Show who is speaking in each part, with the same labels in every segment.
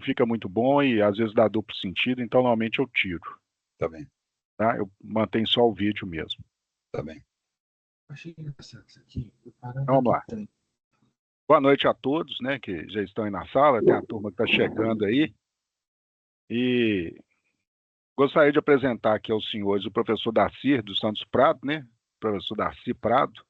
Speaker 1: fica muito bom e às vezes dá duplo sentido, então normalmente eu tiro.
Speaker 2: Tá bem.
Speaker 1: Tá? Eu mantenho só o vídeo mesmo.
Speaker 2: Tá bem.
Speaker 3: Achei engraçado isso aqui.
Speaker 1: Então, vamos lá. Boa noite a todos, né, que já estão aí na sala. Tem a turma que está chegando aí. E gostaria de apresentar aqui aos senhores o professor Darcy dos Santos Prado, né? Professor Darcy Prado.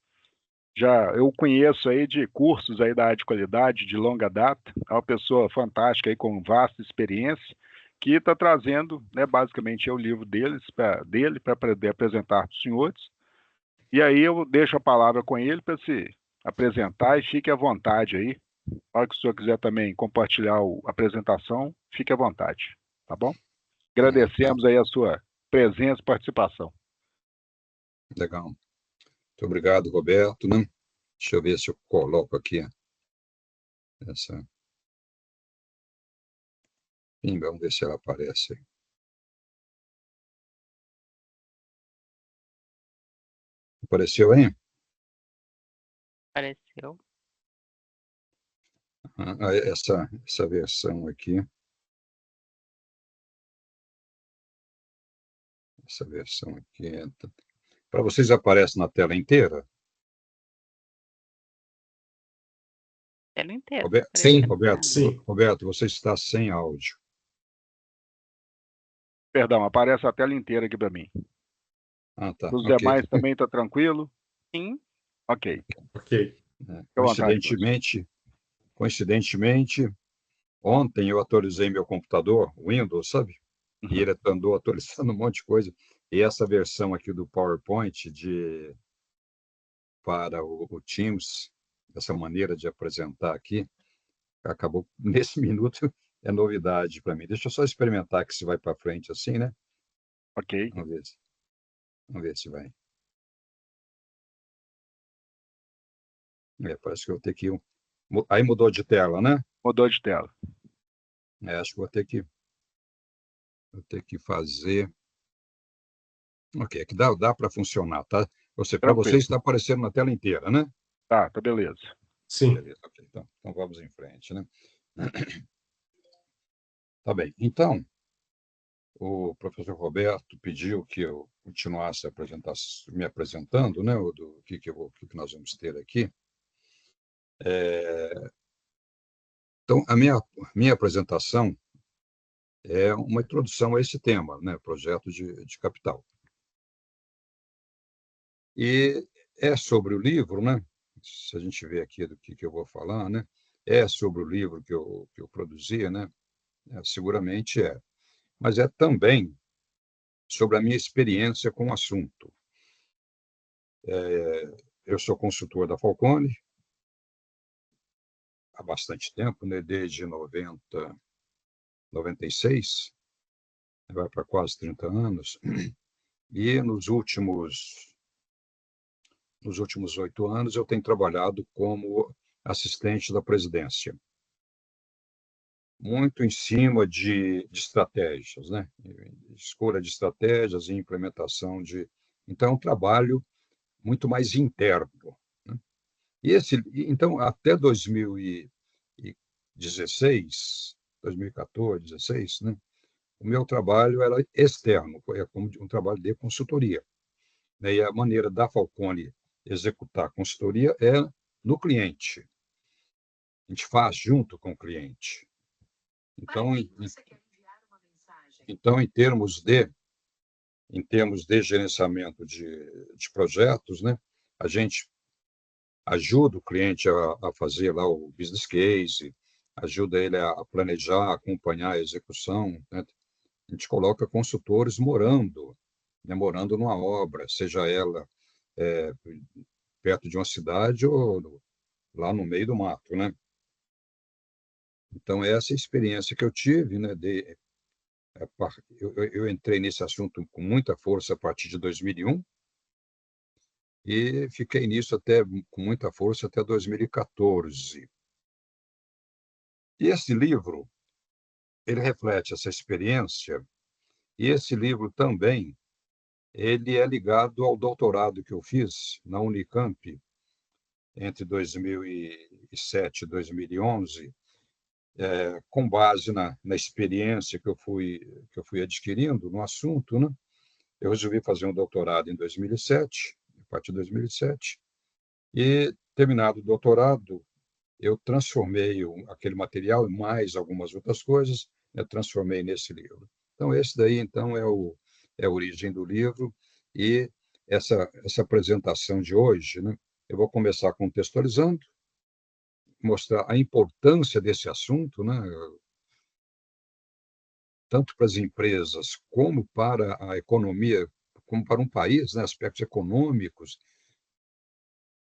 Speaker 1: Já eu conheço aí de cursos aí da área de qualidade, de longa data. É uma pessoa fantástica aí com vasta experiência, que está trazendo, né, basicamente o livro dele para poder apresentar para os senhores. E aí eu deixo a palavra com ele para se apresentar e fique à vontade aí. Na hora que o senhor quiser também compartilhar a apresentação, fique à vontade, tá bom? Agradecemos aí a sua presença e participação.
Speaker 2: Legal. Muito obrigado, Roberto, né? Deixa eu ver se eu coloco aqui essa. Sim, vamos ver se ela aparece. Apareceu aí?
Speaker 4: Apareceu.
Speaker 2: Essa versão aqui. Essa versão aqui. Para vocês aparece na tela inteira?
Speaker 4: Tela inteira.
Speaker 3: Sim,
Speaker 2: Roberto,
Speaker 3: sim.
Speaker 2: Roberto, você está sem áudio.
Speaker 1: Perdão, aparece a tela inteira aqui para mim.
Speaker 2: Ah, tá.
Speaker 1: Os
Speaker 2: Ok.
Speaker 1: demais também está tranquilo?
Speaker 4: Sim.
Speaker 1: Ok.
Speaker 3: Ok.
Speaker 2: Coincidentemente, ontem eu atualizei meu computador, Windows, sabe? E ele andou atualizando um monte de coisa. E essa versão aqui do PowerPoint para o Teams, essa maneira de apresentar aqui, acabou nesse minuto, é novidade para mim. Deixa eu só experimentar que se vai para frente assim, né?
Speaker 1: Ok.
Speaker 2: Vamos ver se vai. Parece que eu vou ter que... Aí mudou de tela, né?
Speaker 1: Mudou de tela.
Speaker 2: Acho que vou ter que fazer... Ok, é que dá para funcionar, tá? Para vocês está aparecendo na tela inteira, né?
Speaker 1: Tá beleza.
Speaker 3: Sim.
Speaker 2: Beleza, ok. Então vamos em frente, né? Tá bem. Então, o professor Roberto pediu que eu continuasse me apresentando, né? Do que nós vamos ter aqui. Então, a minha apresentação é uma introdução a esse tema, né? Projeto de capital. E é sobre o livro, né? Se a gente vê aqui do que eu vou falar, né? É sobre o livro que eu produzi, né? Seguramente é. Mas é também sobre a minha experiência com o assunto. Eu sou consultor da Falcone há bastante tempo, né? Desde 96, vai para quase 30 anos, e nos últimos 8 anos eu tenho trabalhado como assistente da presidência, muito em cima de estratégias, né? Escolha de estratégias e implementação de... Então, é um trabalho muito mais interno, né? Então, até 2016, 2014, 2016, né? O meu trabalho era externo, é como um trabalho de consultoria, né? E a maneira da Falcone executar a consultoria é no cliente. A gente faz junto com o cliente. Então, em termos de gerenciamento de projetos, né? A gente ajuda o cliente a fazer lá o business case, ajuda ele a planejar, acompanhar a execução, né? A gente coloca consultores morando numa obra, seja ela perto de uma cidade ou lá no meio do mato, né? Então, essa é a experiência que eu tive, né? Eu entrei nesse assunto com muita força a partir de 2001 e fiquei nisso com muita força até 2014. E esse livro, ele reflete essa experiência, e esse livro também, ele é ligado ao doutorado que eu fiz na Unicamp entre 2007 e 2011, com base na experiência que eu fui adquirindo no assunto, né? Eu resolvi fazer um doutorado em 2007, a partir de 2007, e, terminado o doutorado, eu transformei aquele material e mais algumas outras coisas, né, transformei nesse livro. Então, esse daí, então, é a origem do livro, e essa apresentação de hoje, né, eu vou começar contextualizando, mostrar a importância desse assunto, né, tanto para as empresas como para a economia, como para um país, né, aspectos econômicos.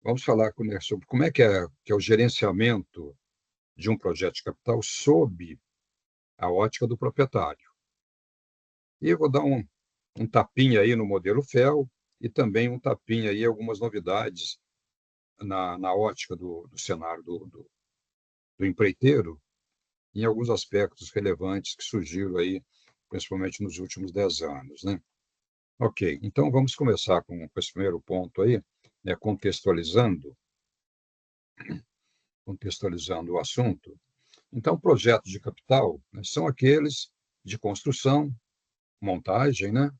Speaker 2: Vamos falar sobre como é que é o gerenciamento de um projeto de capital sob a ótica do proprietário. E eu vou dar um tapinha aí no modelo FEL e também um tapinha aí em algumas novidades na ótica do cenário do empreiteiro, em alguns aspectos relevantes que surgiram aí, principalmente nos últimos 10 anos, né? Ok, então vamos começar com esse primeiro ponto aí, né, contextualizando o assunto. Então, projetos de capital, né, são aqueles de construção, montagem, né,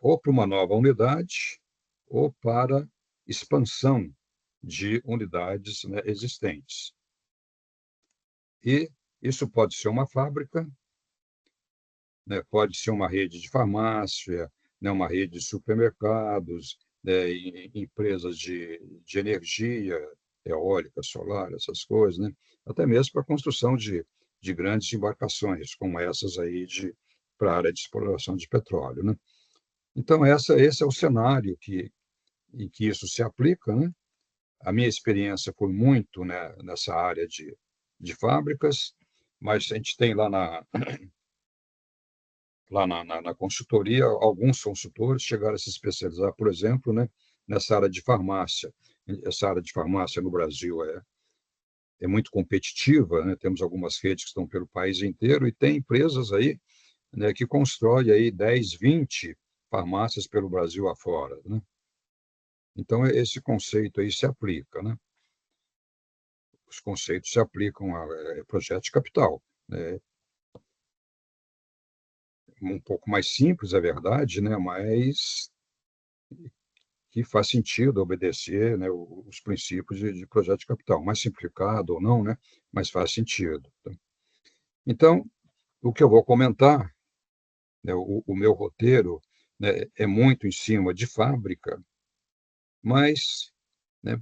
Speaker 2: ou para uma nova unidade, ou para expansão de unidades, né, existentes. E isso pode ser uma fábrica, né, pode ser uma rede de farmácia, né, uma rede de supermercados, né, empresas de energia, eólica, solar, essas coisas, né, até mesmo para a construção de grandes embarcações, como essas aí para a área de exploração de petróleo, né? Então, esse é o cenário em que isso se aplica, né? A minha experiência foi muito, né, nessa área de fábricas, mas a gente tem lá na consultoria, alguns consultores chegaram a se especializar, por exemplo, né, nessa área de farmácia. Essa área de farmácia no Brasil é muito competitiva, né? Temos algumas redes que estão pelo país inteiro e tem empresas aí, né, que constroem aí 10, 20 farmácias pelo Brasil afora, né? Então, esse conceito aí se aplica, né? Os conceitos se aplicam a projeto de capital, né? Um pouco mais simples, é verdade, né? Mas que faz sentido obedecer, né, os princípios de projeto de capital, mais simplificado ou não, né? Mas faz sentido. Tá? Então, o que eu vou comentar, né, o meu roteiro, né, é muito em cima de fábrica, mas, né,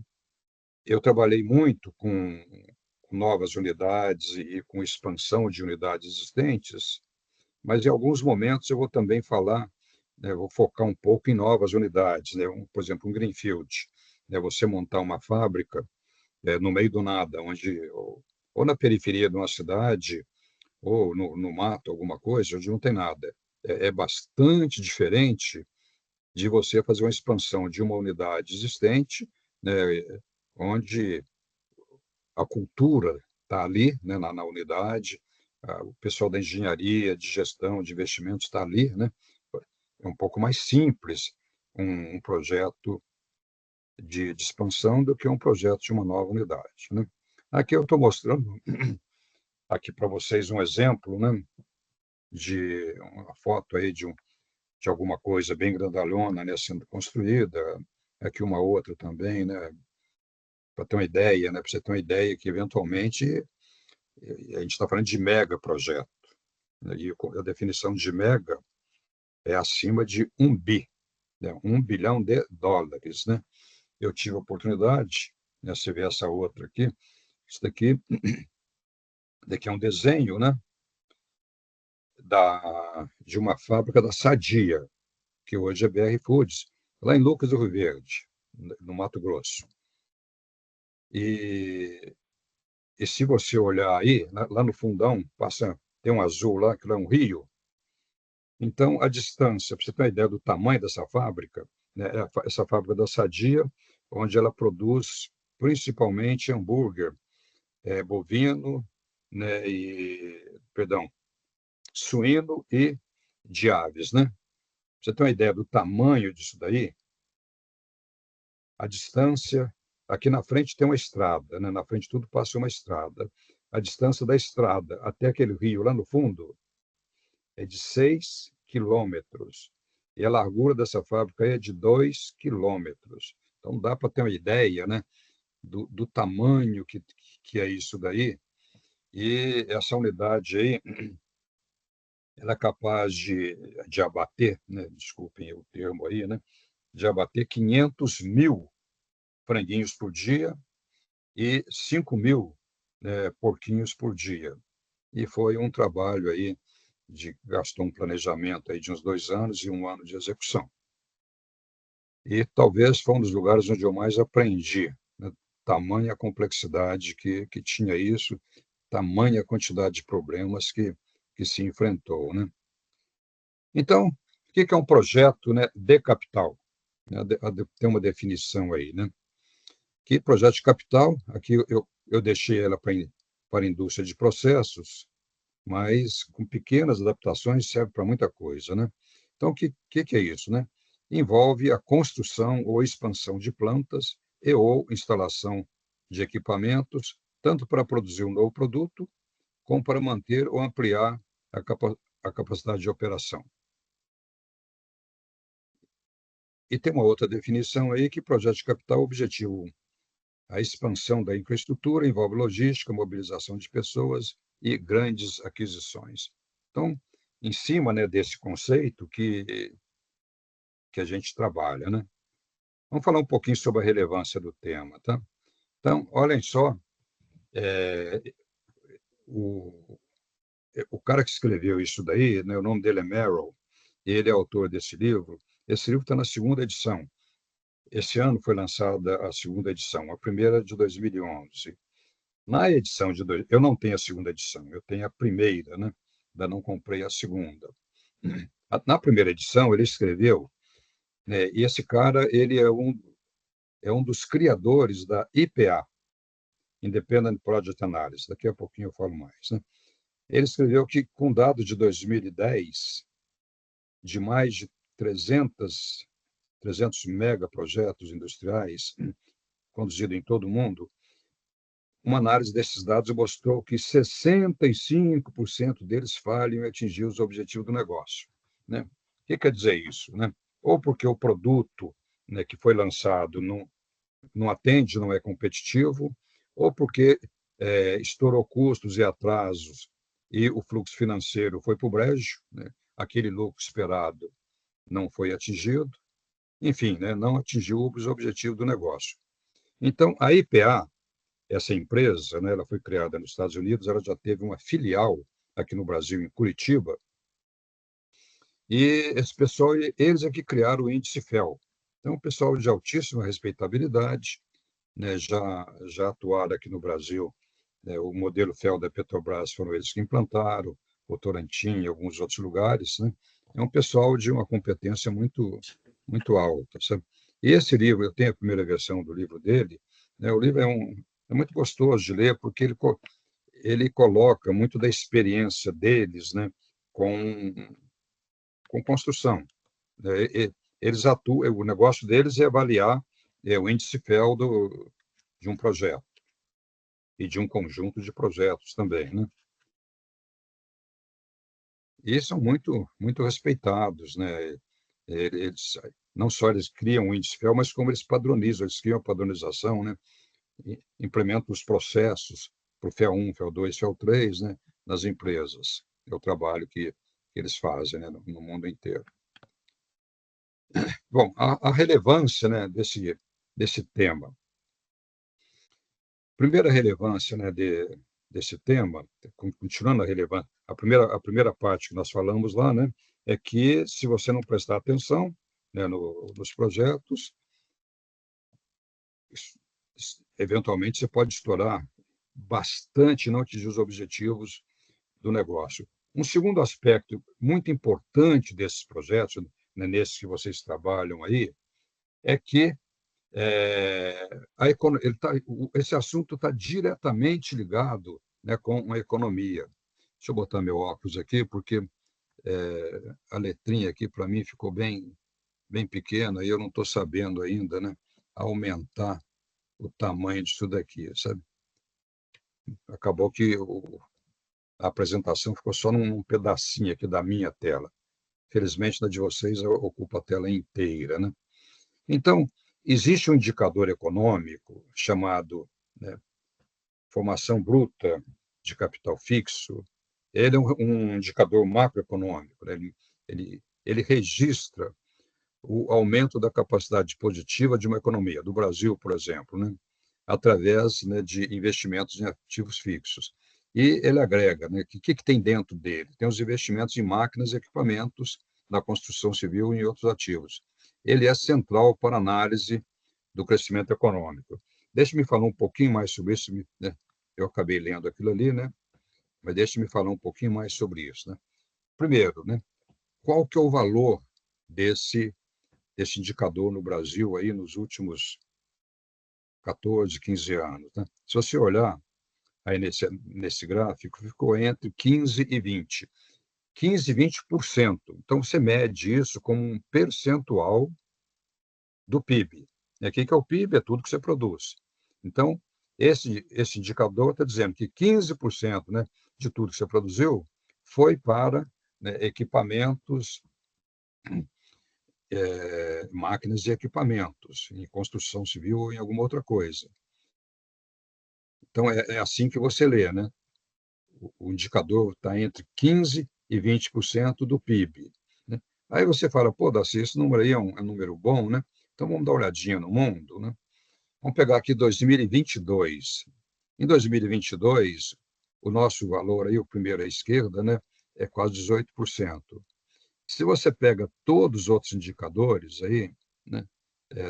Speaker 2: eu trabalhei muito com novas unidades e com expansão de unidades existentes, mas em alguns momentos eu vou também falar, né, vou focar um pouco em novas unidades, né, por exemplo, um greenfield, né, você montar uma fábrica no meio do nada, ou na periferia de uma cidade, ou no mato, alguma coisa, onde não tem nada. É bastante diferente de você fazer uma expansão de uma unidade existente, né, onde a cultura está ali, né, na unidade, o pessoal da engenharia, de gestão, de investimentos está ali, né? É um pouco mais simples um projeto de expansão do que um projeto de uma nova unidade, né? Aqui eu estou mostrando aqui para vocês um exemplo, né, de uma foto aí de alguma coisa bem grandalhona, né, sendo construída. Aqui uma outra também, né, para ter uma ideia, né, para você ter uma ideia que eventualmente a gente está falando de mega projeto, né, e a definição de mega é acima de 1 bi, né, 1 bilhão de dólares, né? Eu tive a oportunidade, né, você vê essa outra aqui, isso daqui é um desenho, né, de uma fábrica da Sadia, que hoje é BR Foods, lá em Lucas do Rio Verde, no Mato Grosso. E se você olhar aí, lá no fundão, tem um azul lá, que é um rio. Então, a distância, para você ter uma ideia do tamanho dessa fábrica, né, essa fábrica da Sadia, onde ela produz principalmente hambúrguer bovino, né, perdão, suíno e de aves, né? Pra você ter uma ideia do tamanho disso daí, a distância, aqui na frente tem uma estrada, né? Na frente tudo passa uma estrada. a distância da estrada até aquele rio lá no fundo é de 6 quilômetros. E a largura dessa fábrica é de 2 quilômetros. Então, dá para ter uma ideia, né, do tamanho que é isso daí. E essa unidade aí, ela é capaz de abater, né, desculpem o termo aí, né, de abater 500 mil franguinhos por dia e 5 mil, né, porquinhos por dia. E foi um trabalho aí, gastou um planejamento aí de uns 2 anos e 1 ano de execução. E talvez foi um dos lugares onde eu mais aprendi, né, tamanha complexidade que tinha isso, tamanha quantidade de problemas que se enfrentou, né? Então, o que é um projeto, né, de capital? Tem uma definição aí, né? Que projeto de capital, aqui eu deixei ela para a indústria de processos, mas com pequenas adaptações serve para muita coisa, né? Então, o que é isso, né? Envolve a construção ou expansão de plantas e ou instalação de equipamentos, tanto para produzir um novo produto, como para manter ou ampliar a capacidade de operação. E tem uma outra definição aí que projeto de capital objetivo. A expansão da infraestrutura envolve logística, mobilização de pessoas e grandes aquisições. Então, em cima, né, desse conceito que a gente trabalha, né? Vamos falar um pouquinho sobre a relevância do tema, tá? Então, olhem só, é, o, o cara que escreveu isso daí, né, o nome dele é Merrill, e ele é autor desse livro. Esse livro está na 2ª edição. Esse ano foi lançada a 2ª edição, a primeira de 2011. Na edição de... Eu não tenho a 2ª edição, eu tenho a primeira, né? Ainda não comprei a segunda. Na primeira edição, ele escreveu, né, e esse cara ele é um dos criadores da IPA, Independent Project Analysis. Daqui a pouquinho eu falo mais, né? Ele escreveu que, com dados de 2010, de mais de 300 megaprojetos industriais conduzidos em todo o mundo, uma análise desses dados mostrou que 65% deles falham em atingir os objetivos do negócio, né? O que quer dizer isso, né? Ou porque o produto, né, que foi lançado não atende, não é competitivo, ou porque estourou custos e atrasos e o fluxo financeiro foi para o brejo, né? Aquele lucro esperado não foi atingido, enfim, né, não atingiu os objetivos do negócio. Então, a IPA, essa empresa, né, ela foi criada nos Estados Unidos, ela já teve uma filial aqui no Brasil, em Curitiba, e esse pessoal, eles é que criaram o índice FEL. Então, um pessoal de altíssima respeitabilidade, né, já atuaram aqui no Brasil, né, o modelo FEL da Petrobras foram eles que implantaram, o Torantim e alguns outros lugares, né? É um pessoal de uma competência muito alta, sabe? E esse livro, eu tenho a primeira versão do livro dele, né? O livro é muito gostoso de ler, porque ele coloca muito da experiência deles, né, com construção, né? Eles atuam, o negócio deles é avaliar o índice FEL de um projeto e de um conjunto de projetos também, né? E são muito respeitados, né? Eles não só eles criam o índice FEL, mas como eles padronizam, eles criam a padronização, né? E implementam os processos para o FEL 1, FEL 2, FEL 3, né, nas empresas. É o trabalho que eles fazem, né, no mundo inteiro. Bom, a relevância, né, desse tema. Primeira relevância, né, desse tema, continuando a relevância, a primeira parte que nós falamos lá, né, é que se você não prestar atenção, né, nos projetos, eventualmente você pode estourar bastante e não atingir os objetivos do negócio. Um segundo aspecto muito importante desses projetos, né, nesses que vocês trabalham aí, é que esse assunto está diretamente ligado, né, com a economia. Deixa eu botar meu óculos aqui, porque a letrinha aqui para mim ficou bem pequena e eu não estou sabendo ainda, né, aumentar o tamanho disso daqui, sabe? acabou que a apresentação ficou só num pedacinho aqui da minha tela. Felizmente, na de vocês, ocupa a tela inteira, né? Então, existe um indicador econômico chamado, né, formação bruta de capital fixo. Ele é um indicador macroeconômico, né? Ele registra o aumento da capacidade positiva de uma economia, do Brasil, por exemplo, né, através, né, de investimentos em ativos fixos. E ele agrega, né, que tem dentro dele? Tem os investimentos em máquinas e equipamentos na construção civil e em outros ativos. Ele é central para a análise do crescimento econômico. Deixe-me falar um pouquinho mais sobre isso, né? Eu acabei lendo aquilo ali, né? Mas deixe-me falar um pouquinho mais sobre isso, né? Primeiro, né, qual que é o valor desse indicador no Brasil aí nos últimos 14, 15 anos, né? Se você olhar aí nesse gráfico, ficou entre 15 e 20. 15 e 20%. Então, você mede isso como um percentual do PIB. E aqui que é o PIB, é tudo que você produz. Então, esse indicador está dizendo que 15%, né, de tudo que você produziu foi para, né, equipamentos, máquinas e equipamentos, em construção civil ou em alguma outra coisa. Então, é assim que você lê, né? O indicador está entre 15% e 20% do PIB. Né? Aí você fala, pô, Darcy, esse número aí é um número bom, né? Então, vamos dar uma olhadinha no mundo, né? Vamos pegar aqui 2022. Em 2022, o nosso valor aí, o primeiro à esquerda, né, é quase 18%. Se você pega todos os outros indicadores aí, né,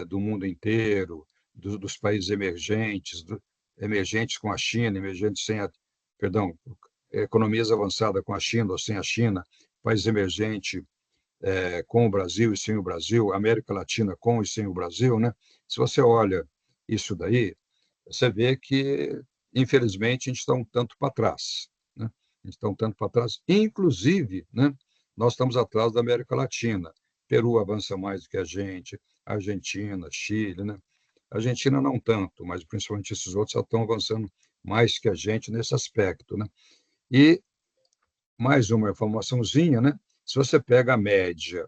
Speaker 2: do mundo inteiro, dos países emergentes, emergentes com a China, emergentes sem a, perdão, economias avançadas com a China ou sem a China, países emergentes com o Brasil e sem o Brasil, América Latina com e sem o Brasil, né? Se você olha isso daí, você vê que, infelizmente, a gente está um tanto para trás, né? A gente está um tanto para trás, inclusive, né? Nós estamos atrás da América Latina. Peru avança mais do que a gente, Argentina, Chile, né? Argentina não tanto, mas principalmente esses outros já estão avançando mais que a gente nesse aspecto, né? E mais uma informaçãozinha, né? Se você pega a média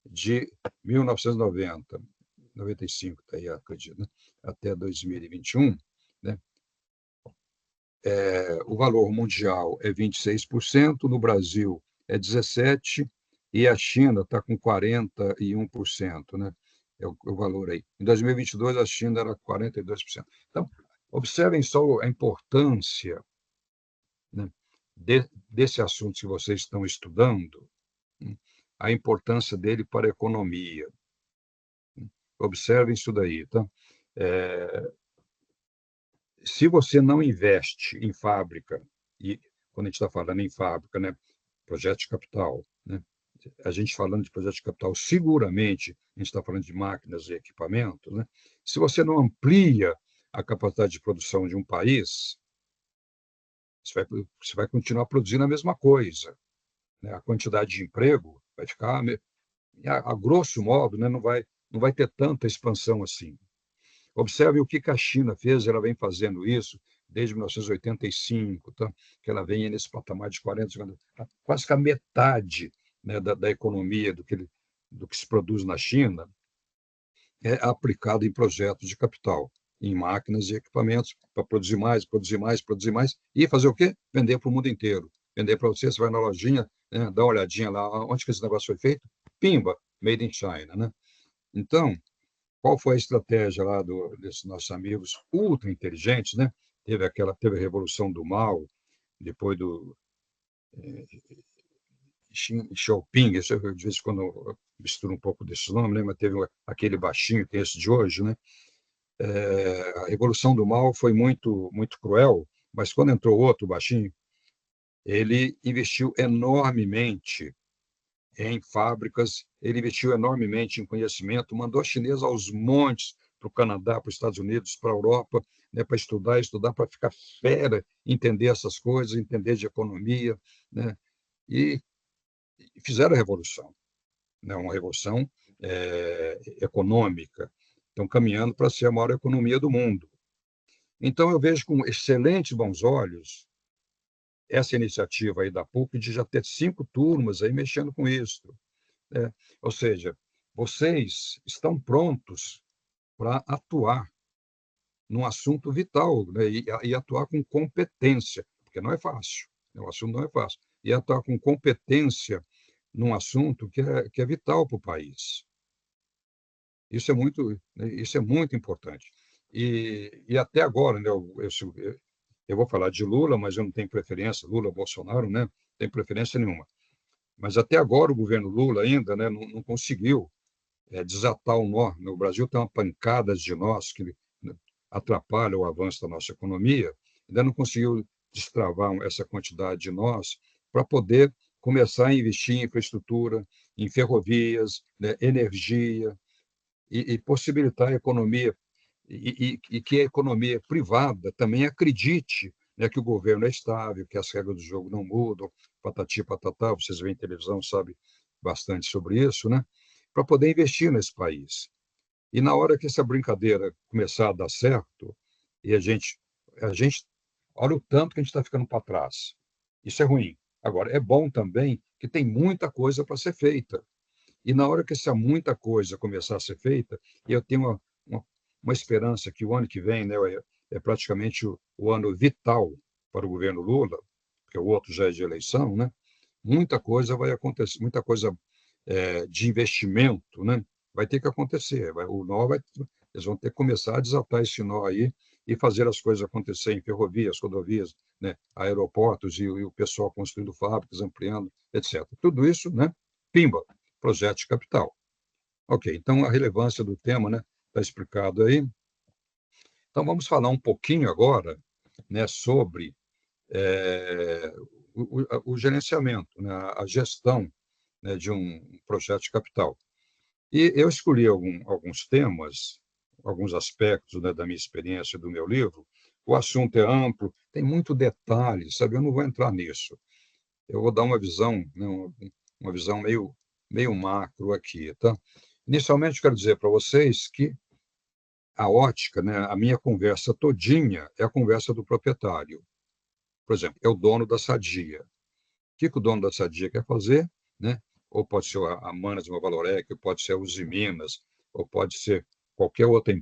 Speaker 2: de 1990, 95, tá aí, acredito, né? Até 2021, né? O valor mundial é 26%, no Brasil é 17%, e a China está com 41%, né? É o valor aí. Em 2022, a China era 42%. Então, observem só a importância, né, desse assunto que vocês estão estudando, né, a importância dele para a economia. Observem isso daí, tá? Se você não investe em fábrica, e quando a gente está falando em fábrica, né, projeto de capital, né, a gente falando de projeto de capital, seguramente a gente está falando de máquinas e equipamentos, né? Se você não amplia a capacidade de produção de um país, você vai continuar produzindo a mesma coisa, né? A quantidade de emprego vai ficar, a grosso modo, né, não vai ter tanta expansão assim. Observe o que a China fez, ela vem fazendo isso desde 1985, tá? Que ela vem nesse patamar de 40, 50, quase que a metade, né, da economia do que se produz na China é aplicado em projetos de capital, em máquinas e equipamentos, para produzir mais, produzir mais, produzir mais, e fazer o quê? Vender para o mundo inteiro. Vender para você vai na lojinha, né, dá uma olhadinha lá, onde que esse negócio foi feito? Pimba, made in China, né? Então, qual foi a estratégia lá desses nossos amigos ultra inteligentes, né? Teve a Revolução do Mal, depois do Xi Jinping, de vez em quando eu misturo um pouco desses nomes, né? Mas teve aquele baixinho, tem esse de hoje, né? A Revolução do Mal foi muito, muito cruel, mas quando entrou outro baixinho, ele investiu enormemente em fábricas, ele investiu enormemente em conhecimento, mandou a chinesa aos montes para o Canadá, para os Estados Unidos, para a Europa, né, para estudar, para ficar fera, entender essas coisas, entender de economia, né, e fizeram a revolução, né, uma revolução econômica. Estão caminhando para ser a maior economia do mundo. Então, eu vejo com excelentes bons olhos essa iniciativa aí da PUC de já ter 5 turmas aí mexendo com isso, né? Ou seja, vocês estão prontos para atuar num assunto vital, né? E atuar com competência, porque não é fácil, né? O assunto não é fácil. E atuar com competência num assunto que é vital para o país. Isso é muito importante. E até agora, né, eu vou falar de Lula, mas eu não tenho preferência, Lula, Bolsonaro, né? Não tenho preferência nenhuma. Mas até agora o governo Lula ainda, né, não conseguiu desatar o nó. No Brasil tem uma pancada de nós que, né, atrapalha o avanço da nossa economia, ainda não conseguiu destravar essa quantidade de nós para poder começar a investir em infraestrutura, em ferrovias, né, energia, e possibilitar a economia, e que a economia privada também acredite, né, que o governo é estável, que as regras do jogo não mudam, patati patatá, vocês veem televisão, sabem bastante sobre isso, né, para poder investir nesse país. E na hora que essa brincadeira começar a dar certo, e a gente olha o tanto que a gente está ficando para trás. Isso é ruim. Agora, é bom também que tem muita coisa para ser feita. E na hora que essa muita coisa começar a ser feita, eu tenho uma esperança que o ano que vem, né, é praticamente o ano vital para o governo Lula, porque o outro já é de eleição, né? Muita coisa vai acontecer, muita coisa de investimento, né? Vai ter que acontecer. Eles vão ter que começar a desatar esse nó aí e fazer as coisas acontecer em ferrovias, rodovias, né, aeroportos e o pessoal construindo fábricas, ampliando, etc. Tudo isso, né? Pimba, projeto de capital. Ok, então a relevância do tema, né, está explicado aí. Então vamos falar um pouquinho agora, né, sobre o gerenciamento, né, a gestão, né, de um projeto de capital. E eu escolhi alguns temas, alguns aspectos, né, da minha experiência, do meu livro. O assunto é amplo, tem muito detalhe, sabe? Eu não vou entrar nisso. Eu vou dar uma visão, né, uma visão meio macro aqui, tá? Inicialmente, quero dizer para vocês que a ótica, né, a minha conversa todinha é a conversa do proprietário. Por exemplo, é o dono da Sadia. O que o dono da Sadia quer fazer, né? Ou pode ser a Manas Valorec, pode ser a Uzi Minas, ou pode ser qualquer outra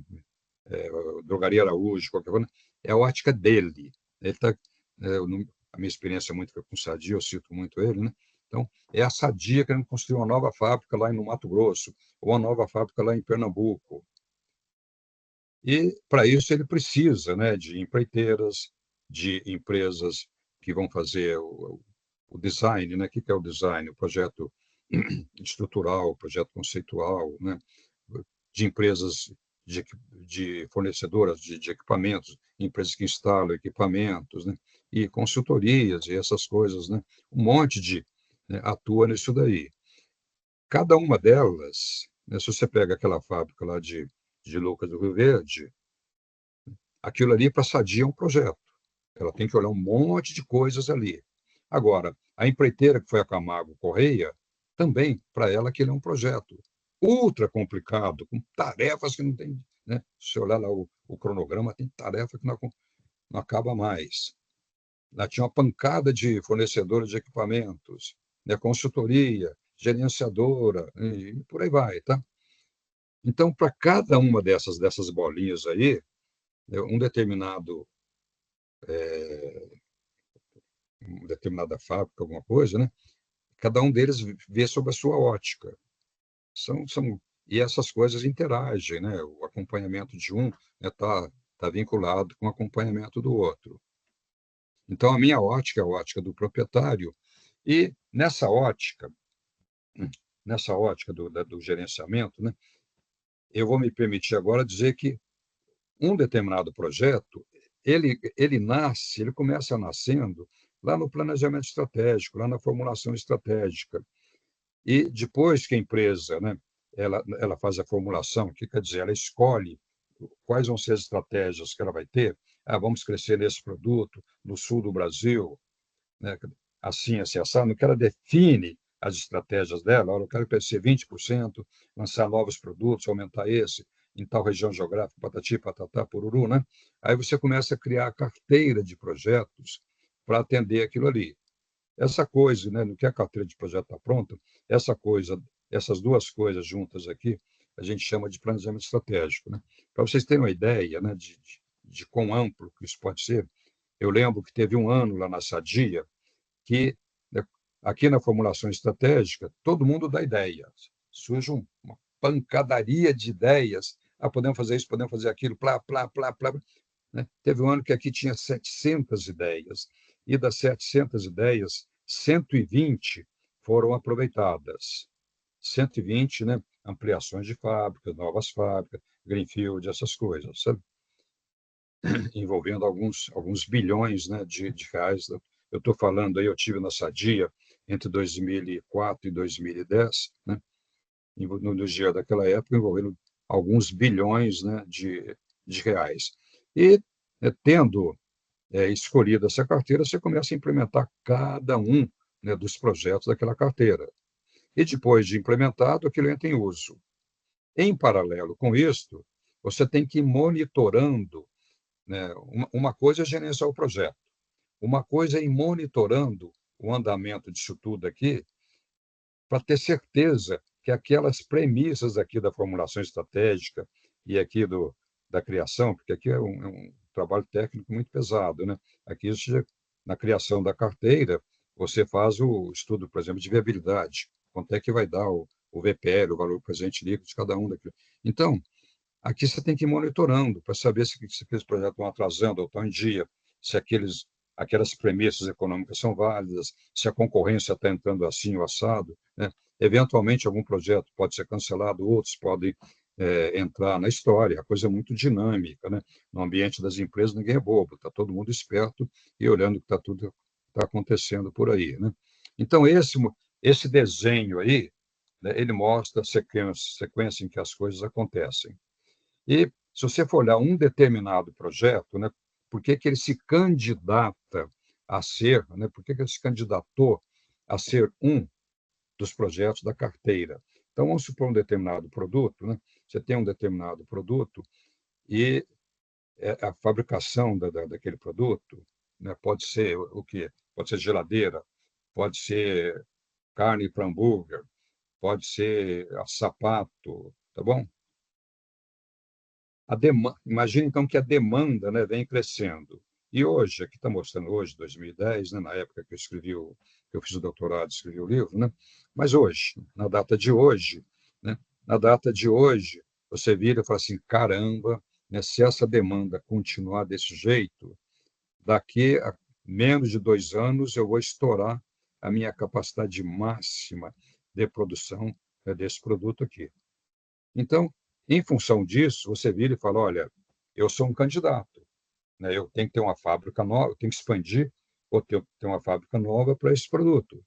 Speaker 2: drogaria Araújo, qualquer coisa. É a ótica dele. Ele tá, a minha experiência muito foi com Sadia, eu cito muito ele, né? Então, é a Sadia querendo construir uma nova fábrica lá no Mato Grosso, ou uma nova fábrica lá em Pernambuco. E, para isso, ele precisa, né, de empreiteiras, de empresas que vão fazer o design, né? O que é o design? O projeto estrutural, o projeto conceitual, né? De empresas, de fornecedoras de equipamentos, empresas que instalam equipamentos, né? E consultorias e essas coisas, né? Um monte né, atua nisso daí. Cada uma delas, né, se você pega aquela fábrica lá de Lucas do Rio Verde, aquilo ali para a Sadia é um projeto. Ela tem que olhar um monte de coisas ali. Agora, a empreiteira que foi a Camargo Correia, também, para ela, aquilo é um projeto ultra complicado, com tarefas que não tem, né? Se você olhar lá o cronograma, tem tarefa que não acaba mais. Lá tinha uma pancada de fornecedores de equipamentos, né? Consultoria, gerenciadora, e por aí vai, tá? Então, para cada uma dessas bolinhas aí, né, uma determinada fábrica, alguma coisa, né? Cada um deles vê sob a sua ótica. E essas coisas interagem, né? O acompanhamento de um tá vinculado com o acompanhamento do outro. Então, a minha ótica é a ótica do proprietário, e nessa ótica do gerenciamento, né, eu vou me permitir agora dizer que um determinado projeto, ele começa nascendo lá no planejamento estratégico, lá na formulação estratégica. E depois que a empresa, né, ela faz a formulação, que quer dizer, ela escolhe quais vão ser as estratégias que ela vai ter. Vamos crescer nesse produto no sul do Brasil, né, assim, assado, que ela define as estratégias dela. Olha, eu quero crescer 20%, lançar novos produtos, aumentar esse. em tal região geográfica, patati, patatá, pururu, né? Aí você começa a criar a carteira de projetos para atender aquilo ali. Essa coisa, né, no que a carteira de projeto está pronta, essas duas coisas juntas aqui, a gente chama de planejamento estratégico, né? Para vocês terem uma ideia, né, de quão amplo que isso pode ser, eu lembro que teve um ano lá na Sadia que, né, aqui na formulação estratégica, todo mundo dá ideia. Surge uma pancadaria de ideias. Ah, podemos fazer isso, podemos fazer aquilo, plá, plá, plá, plá. Né? Teve um ano que aqui tinha 700 ideias, e das 700 ideias, 120 foram aproveitadas. 120, né? Ampliações de fábricas, novas fábricas, greenfield, essas coisas, sabe? Envolvendo alguns bilhões, né, de reais. Eu estou falando aí, eu tive na Sadia entre 2004 e 2010, né, no dia daquela época, envolvendo alguns bilhões, né, de reais. E, tendo escolhido essa carteira, você começa a implementar cada um, né, dos projetos daquela carteira. E depois de implementado, aquilo entra em uso. Em paralelo com isso, você tem que ir monitorando, né? Uma coisa é gerenciar o projeto, uma coisa é ir monitorando o andamento disso tudo aqui, para ter certeza que aquelas premissas aqui da formulação estratégica e aqui da criação, porque aqui é um trabalho técnico muito pesado, né? Aqui, na criação da carteira, você faz o estudo, por exemplo, de viabilidade, quanto é que vai dar o VPL, o valor presente líquido de cada um daquilo. Então, aqui você tem que ir monitorando para saber se aqueles projetos estão atrasando ou estão em dia, se aquelas premissas econômicas são válidas, se a concorrência está entrando assim ou assado, né? Eventualmente, algum projeto pode ser cancelado, outros podem entrar na história. A coisa é muito dinâmica, né? No ambiente das empresas, ninguém é bobo, está todo mundo esperto e olhando o que tudo está acontecendo por aí, né? Então, esse desenho aí, né, ele mostra a sequência em que as coisas acontecem. E, se você for olhar um determinado projeto, né, por que ele se candidata a ser, né, por que ele se candidatou a ser um dos projetos da carteira? Então, vamos supor um determinado produto, né? Você tem um determinado produto e a fabricação daquele produto, né, pode ser o quê? Pode ser geladeira, pode ser carne para hambúrguer, pode ser sapato, tá bom? Imagina, então, que a demanda, né, vem crescendo. E hoje, aqui está mostrando hoje, 2010, né, na época que eu fiz o doutorado, escrevi o livro, né? Mas hoje, né, na data de hoje, você vira e fala assim, caramba, né, se essa demanda continuar desse jeito, daqui a menos de 2 anos eu vou estourar a minha capacidade máxima de produção, né, desse produto aqui. Então, em função disso, você vira e fala, olha, eu sou um candidato, né? Eu tenho que ter uma fábrica nova, eu tenho que expandir, ou ter uma fábrica nova para esse produto.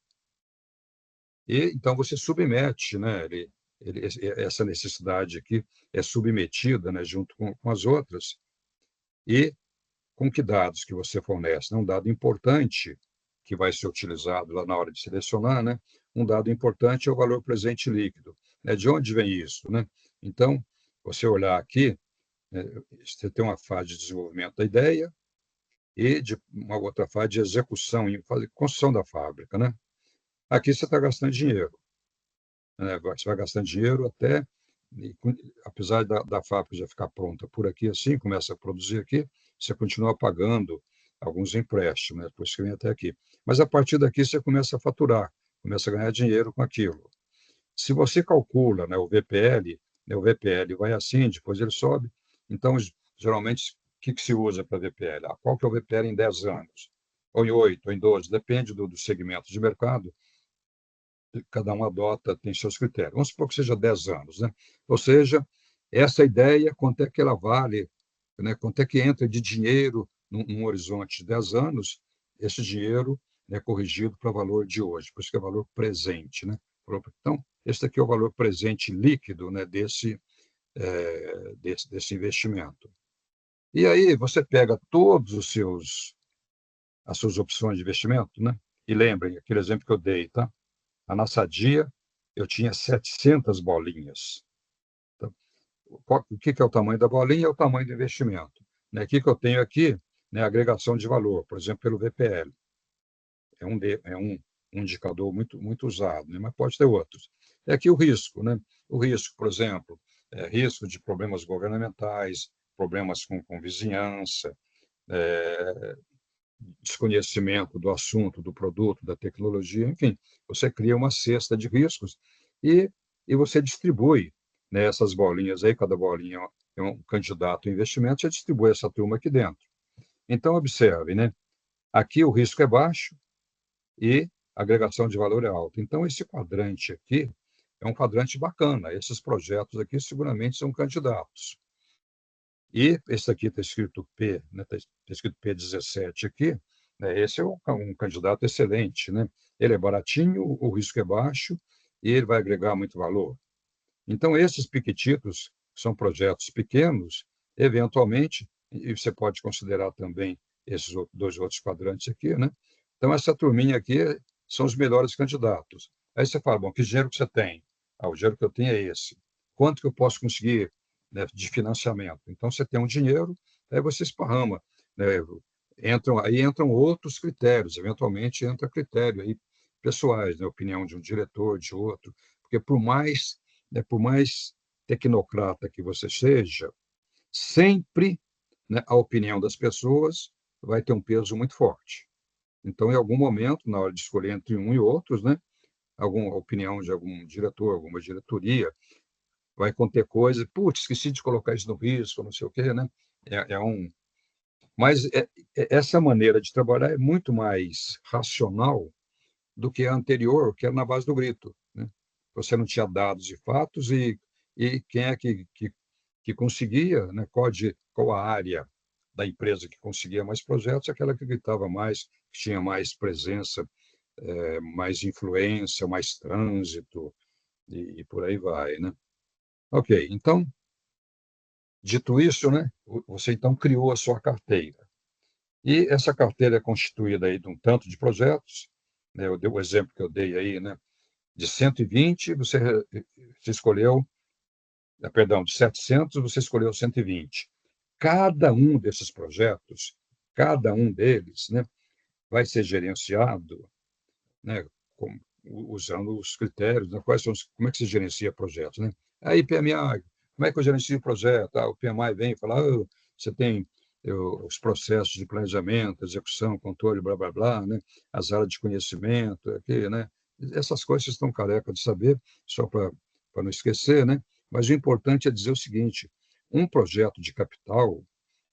Speaker 2: E então você submete, né? Essa necessidade aqui é submetida, né, junto com as outras, e com que dados que você fornece? Um dado importante que vai ser utilizado lá na hora de selecionar, né? Um dado importante é o valor presente líquido. Né? De onde vem isso, né? Então, você olhar aqui, né, você tem uma fase de desenvolvimento da ideia e de uma outra fase de execução, fase de construção da fábrica, né? Aqui você está gastando dinheiro, né? Você vai gastando dinheiro até, apesar da fábrica já ficar pronta por aqui assim, começa a produzir aqui, você continua pagando alguns empréstimos, né? Depois que vem até aqui. Mas a partir daqui você começa a faturar, começa a ganhar dinheiro com aquilo. Se você calcula, né, o VPL, né, o VPL vai assim, depois ele sobe. Então, geralmente, o que se usa para VPL? Qual que é o VPL em 10 anos? Ou em 8, ou em 12, depende do segmento de mercado. Cada um adota, tem seus critérios. Vamos supor que seja 10 anos, né? Ou seja, essa ideia, quanto é que ela vale, né? Quanto é que entra de dinheiro num horizonte de 10 anos, esse dinheiro é corrigido para o valor de hoje, por isso que é valor presente, né? Então, esse aqui é o valor presente líquido, né, desse investimento. E aí você pega todos as suas opções de investimento, né? E lembrem, aquele exemplo que eu dei, tá? Na Sadia, eu tinha 700 bolinhas. Tá? o que é o tamanho da bolinha? É o tamanho do investimento. Né? O que eu tenho aqui? Né? Agregação de valor, por exemplo, pelo VPL. É um indicador muito usado, né? Mas pode ter outros. É aqui o risco, né? O risco, por exemplo, risco de problemas governamentais, problemas com vizinhança, desconhecimento do assunto, do produto, da tecnologia, enfim, você cria uma cesta de riscos e você distribui, né, essas bolinhas aí, cada bolinha é um candidato a investimento, você distribui essa turma aqui dentro. Então, observe, né? Aqui o risco é baixo e a agregação de valor é alta. Então, esse quadrante aqui é um quadrante bacana. Esses projetos aqui seguramente são candidatos. E esse aqui está escrito P, né? Está escrito P17 aqui, né? Esse é um candidato excelente, né? Ele é baratinho, o risco é baixo e ele vai agregar muito valor. Então, esses piquititos são projetos pequenos, eventualmente, e você pode considerar também esses dois outros quadrantes aqui, né? Então, essa turminha aqui são os melhores candidatos. Aí você fala, bom, que dinheiro que você tem? Ah, o dinheiro que eu tenho é esse. Quanto que eu posso conseguir, né, de financiamento? Então, você tem um dinheiro, aí você esparrama, né? Aí entram outros critérios, eventualmente entra critério aí pessoais, né? Opinião de um diretor, de outro, porque por mais tecnocrata que você seja, sempre, né, a opinião das pessoas vai ter um peso muito forte. Então, em algum momento, na hora de escolher entre um e outros, né, alguma opinião de algum diretor, alguma diretoria, vai conter coisa, putz, esqueci de colocar isso no risco, não sei o quê, né? Mas essa maneira de trabalhar é muito mais racional do que a anterior, que era na base do grito, né? Você não tinha dados e fatos e quem é que conseguia, né? Qual a área da empresa que conseguia mais projetos, aquela que gritava mais, que tinha mais presença, mais influência, mais trânsito e por aí vai, né? Ok, então, dito isso, né? Você então criou a sua carteira. E essa carteira é constituída aí de um tanto de projetos, né? Eu dei o exemplo que eu dei aí, né? De 120, você escolheu, perdão, de 700, você escolheu 120. Cada um desses projetos, cada um deles, né, vai ser gerenciado, né, usando os critérios, né, como é que se gerencia projetos, né? Aí, PMI, como é que eu gerencio o projeto? O PMI vem e fala, você tem os processos de planejamento, execução, controle, blá, blá, blá, né? As áreas de conhecimento, aqui, né? Essas coisas vocês estão careca de saber, só para não esquecer, né? Mas o importante é dizer o seguinte, um projeto de capital,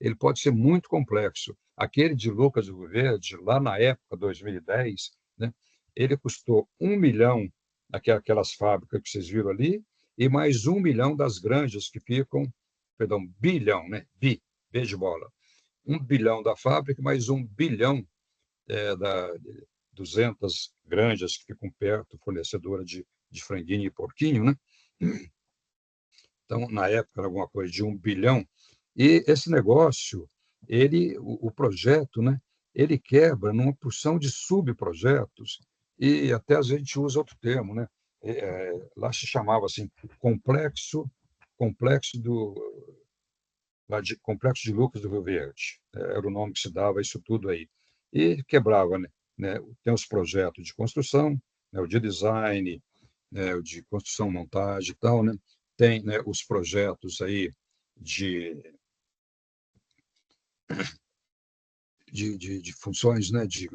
Speaker 2: ele pode ser muito complexo. Aquele de Lucas do Verde, lá na época, 2010, né? Ele custou 1 milhão, aquelas fábricas que vocês viram ali, e mais 1 milhão das granjas que ficam, perdão, bilhão, né? B de bola. 1 bilhão da fábrica, mais 1 bilhão da 200 granjas que ficam perto, fornecedora de franguinho e porquinho, né? Então, na época, era alguma coisa de 1 bilhão. E esse negócio, o projeto, né? Ele quebra numa porção de subprojetos e até a gente usa outro termo, né? Lá se chamava assim complexo, complexo do complexo de Lucas do Rio Verde, era o nome que se dava a isso tudo aí. E quebrava, né? Tem os projetos de construção, né? O de design, né? O de construção, montagem e tal, né? Tem, né, os projetos aí de, de funções, né? De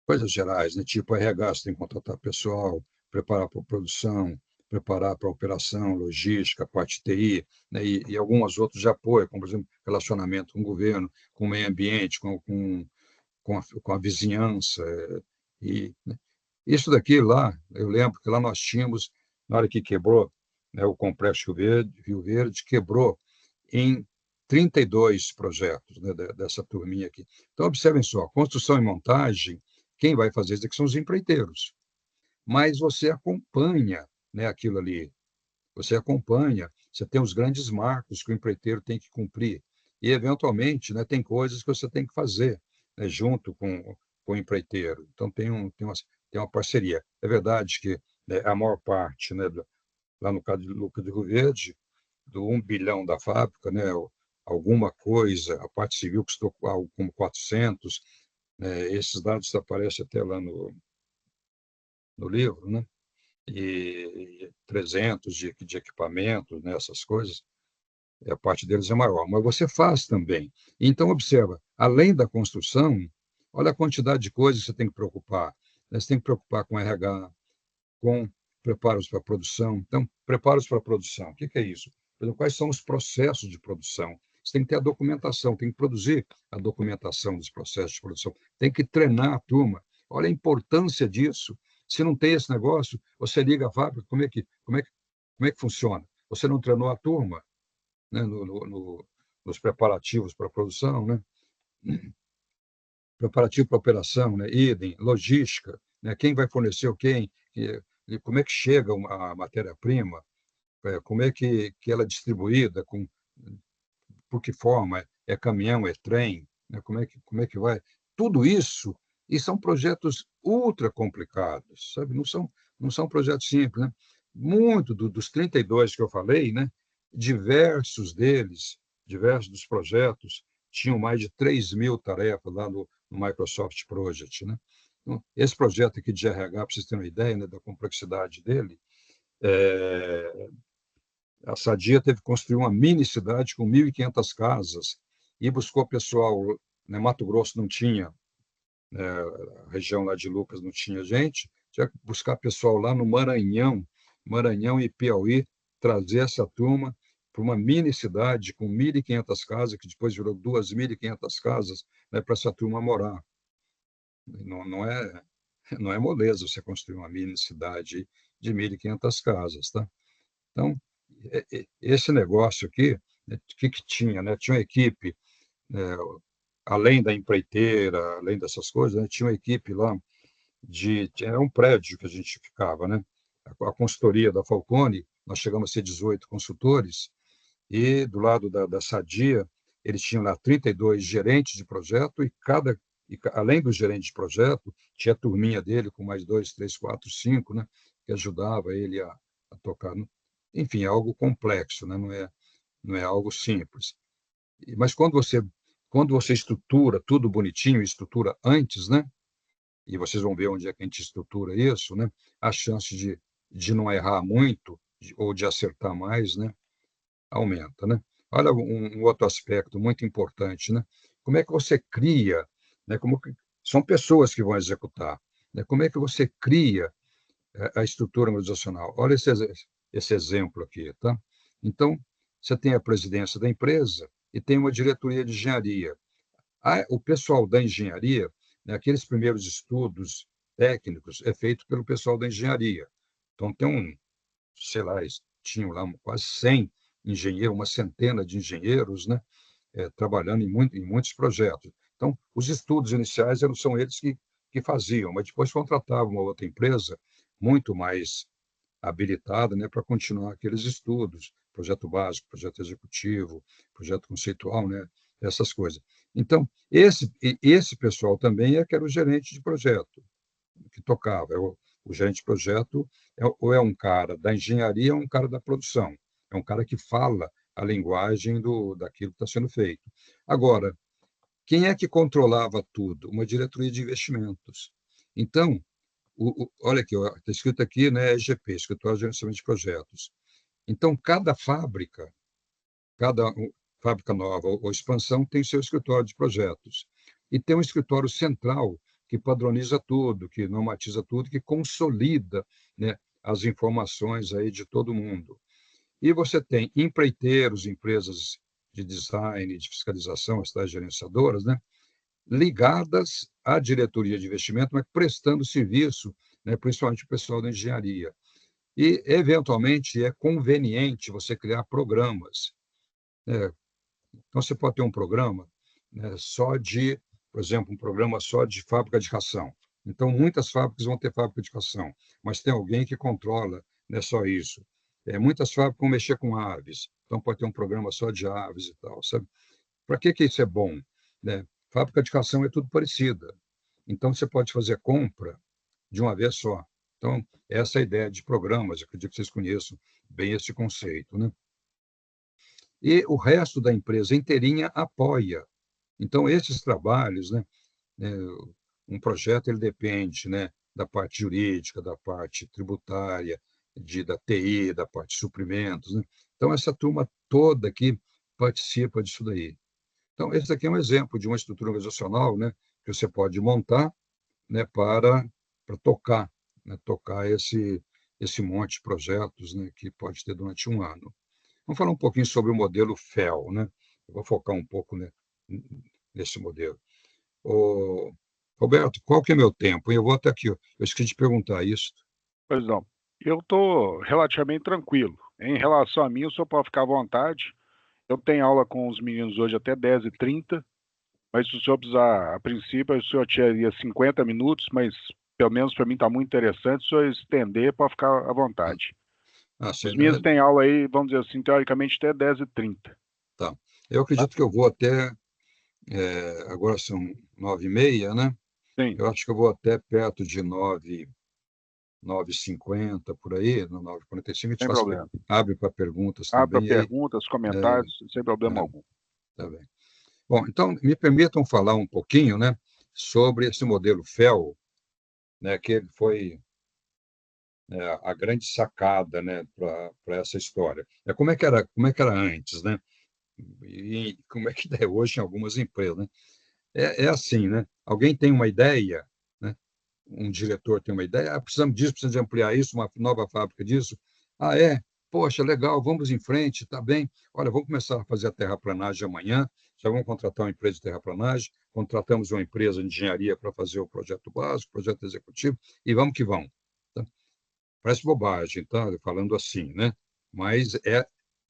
Speaker 2: coisas gerais, né? Tipo RH, você tem que contratar pessoal, preparar para a produção, preparar para a operação, logística, parte TI, né? E algumas outras de apoio, como, por exemplo, relacionamento com o governo, com o meio ambiente, com a vizinhança. Né? Isso daqui lá, eu lembro que lá nós tínhamos, na hora que quebrou, né, o Complexo Rio Verde quebrou em 32 projetos, né, dessa turminha aqui. Então, observem só, construção e montagem, quem vai fazer isso aqui são os empreiteiros. Mas você acompanha, né, aquilo ali. Você acompanha, você tem os grandes marcos que o empreiteiro tem que cumprir. E, eventualmente, né, tem coisas que você tem que fazer, né, junto com o empreiteiro. Então, tem uma parceria. É verdade que, né, a maior parte, né, lá no caso de Lucas do Rio Verde, do 1 bilhão da fábrica, né? Alguma coisa, a parte civil custou algo como 400, né? Esses dados aparecem até lá no livro, né? E 300 de equipamentos, né? Essas coisas, a parte deles é maior, mas você faz também. Então, observa, além da construção, olha a quantidade de coisas que você tem que preocupar, né? Você tem que preocupar com RH, com preparos para a produção. Então, preparos para a produção, o que é isso? Quais são os processos de produção? Você tem que ter a documentação, tem que produzir a documentação dos processos de produção, tem que treinar a turma. Olha a importância disso. Se não tem esse negócio, você liga a fábrica, como é que funciona? Você não treinou a turma, né, nos preparativos para a produção, né? Preparativo para a operação, né? Idem, logística, né? Quem vai fornecer o quem, e como é que chega a matéria-prima, como é que ela é distribuída, por que forma, é caminhão, é trem, né? Como é que vai? Tudo isso, e são projetos ultra complicados, sabe? Não são projetos simples, né? Muito dos 32 que eu falei, né? Diversos dos projetos, tinham mais de 3.000 tarefas lá no Microsoft Project, né? Então, esse projeto aqui de RH, para vocês terem uma ideia, né, da complexidade dele, é, a Sadia teve que construir uma mini cidade com 1.500 casas e buscou pessoal, né? Mato Grosso não tinha, né? A região lá de Lucas não tinha gente, tinha que buscar pessoal lá no Maranhão e Piauí, trazer essa turma para uma mini cidade com 1.500 casas, que depois virou 2.500 casas, né, para essa turma morar. Não é moleza você construir uma mini cidade de 1.500 casas, tá? Então, esse negócio aqui, né, o que tinha, né? Tinha uma equipe, né, além da empreiteira, além dessas coisas, né, tinha uma equipe lá era um prédio que a gente ficava, né? A consultoria da Falcone, nós chegamos a ser 18 consultores, e do lado da Sadia, eles tinham lá 32 gerentes de projeto, além do gerente de projeto, tinha a turminha dele com mais 2, 3, 4, 5, né? Que ajudava ele a tocar. Enfim, é algo complexo, né? Não é algo simples. Mas quando você estrutura tudo bonitinho, estrutura antes, né? E vocês vão ver onde é que a gente estrutura isso, né? A chance de não errar muito ou de acertar mais, né? Aumenta, né? Olha um outro aspecto muito importante, né? Como é que você cria, né? São pessoas que vão executar, né? Como é que você cria a estrutura organizacional? Olha esse exemplo aqui, tá? Então, você tem a presidência da empresa e tem uma diretoria de engenharia. O pessoal da engenharia, né, aqueles primeiros estudos técnicos, é feito pelo pessoal da engenharia. Então, sei lá, eles tinham lá quase 100 engenheiros, uma centena de engenheiros, né, trabalhando em muitos projetos. Então, os estudos iniciais são eles que faziam, mas depois contratavam uma outra empresa muito mais habilitada, né, para continuar aqueles estudos, projeto básico, projeto executivo, projeto conceitual, né, essas coisas. Então, esse pessoal também que era o gerente de projeto, que tocava. O gerente de projeto ou é um cara da engenharia ou um cara da produção. É um cara que fala a linguagem daquilo que está sendo feito. Agora, quem é que controlava tudo? Uma diretoria de investimentos. Então, olha aqui, está escrito aqui, né, EGP, Escritório de Gerenciamento de Projetos. Então, cada fábrica nova ou expansão tem seu escritório de projetos. E tem um escritório central que padroniza tudo, que normatiza tudo, que consolida, né, as informações aí de todo mundo. E você tem empreiteiros, empresas de design, de fiscalização, as tais gerenciadoras, né, ligadas à diretoria de investimento, mas prestando serviço, né, principalmente o pessoal da engenharia. E, eventualmente, é conveniente você criar programas, né? Então, você pode ter um programa, né, por exemplo, um programa só de fábrica de ração. Então, muitas fábricas vão ter fábrica de ração, mas tem alguém que controla, não é só isso. Muitas fábricas vão mexer com aves, então pode ter um programa só de aves e tal, sabe? Para que isso é bom, né? Fábrica de ração é tudo parecida. Então, você pode fazer compra de uma vez só. Então, essa é a ideia de programas, eu acredito que vocês conheçam bem esse conceito, né? e o resto da empresa inteirinha apoia. Então, esses trabalhos, né, um projeto ele depende, né, da parte jurídica, da parte tributária, da TI, da parte de suprimentos, né? Então, essa turma toda aqui participa disso daí. Então, esse aqui é um exemplo de uma estrutura organizacional, né, que você pode montar, né, para tocar, né, tocar esse monte de projetos, né, que pode ter durante um ano. Vamos falar um pouquinho sobre o modelo FEL, né? Eu vou focar um pouco, né, nesse modelo. Roberto, qual que é meu tempo? Eu vou até aqui, eu esqueci de perguntar isso.
Speaker 1: Pois não. Eu estou relativamente tranquilo. Em relação a mim, o senhor pode ficar à vontade. Eu tenho aula com os meninos hoje até 10h30, mas se o senhor precisar, a princípio, o senhor tiraria 50 minutos, mas pelo menos para mim está muito interessante. Se o senhor estender, pode ficar à vontade. Os meninos têm aula aí, vamos dizer assim, teoricamente até 10h30.
Speaker 2: Tá. Eu acredito que eu vou até, agora são 9h30, né?
Speaker 1: Sim.
Speaker 2: Eu acho que eu vou até perto de 9h50, por aí, no 9h45,
Speaker 1: Sem problema.
Speaker 2: abre para perguntas
Speaker 1: Abre
Speaker 2: também.
Speaker 1: para perguntas, comentários, sem problema algum.
Speaker 2: Tá bem. Bom, então, me permitam falar um pouquinho, né, sobre esse modelo FEL, né, que ele foi a grande sacada, né, para essa história. Como é que era antes, né? E como é que é hoje em algumas empresas, né? É assim, né? Alguém tem uma ideia, né? Um diretor tem uma ideia, precisamos disso, precisamos de ampliar isso, uma nova fábrica disso. Ah, é? Poxa, legal, vamos em frente, tá bem. Olha, vamos começar a fazer a terraplanagem amanhã, já vamos contratar uma empresa de terraplanagem, contratamos uma empresa de engenharia para fazer o projeto básico, projeto executivo, e vamos que vamos. Tá? Parece bobagem, tá? Falando assim, né? Mas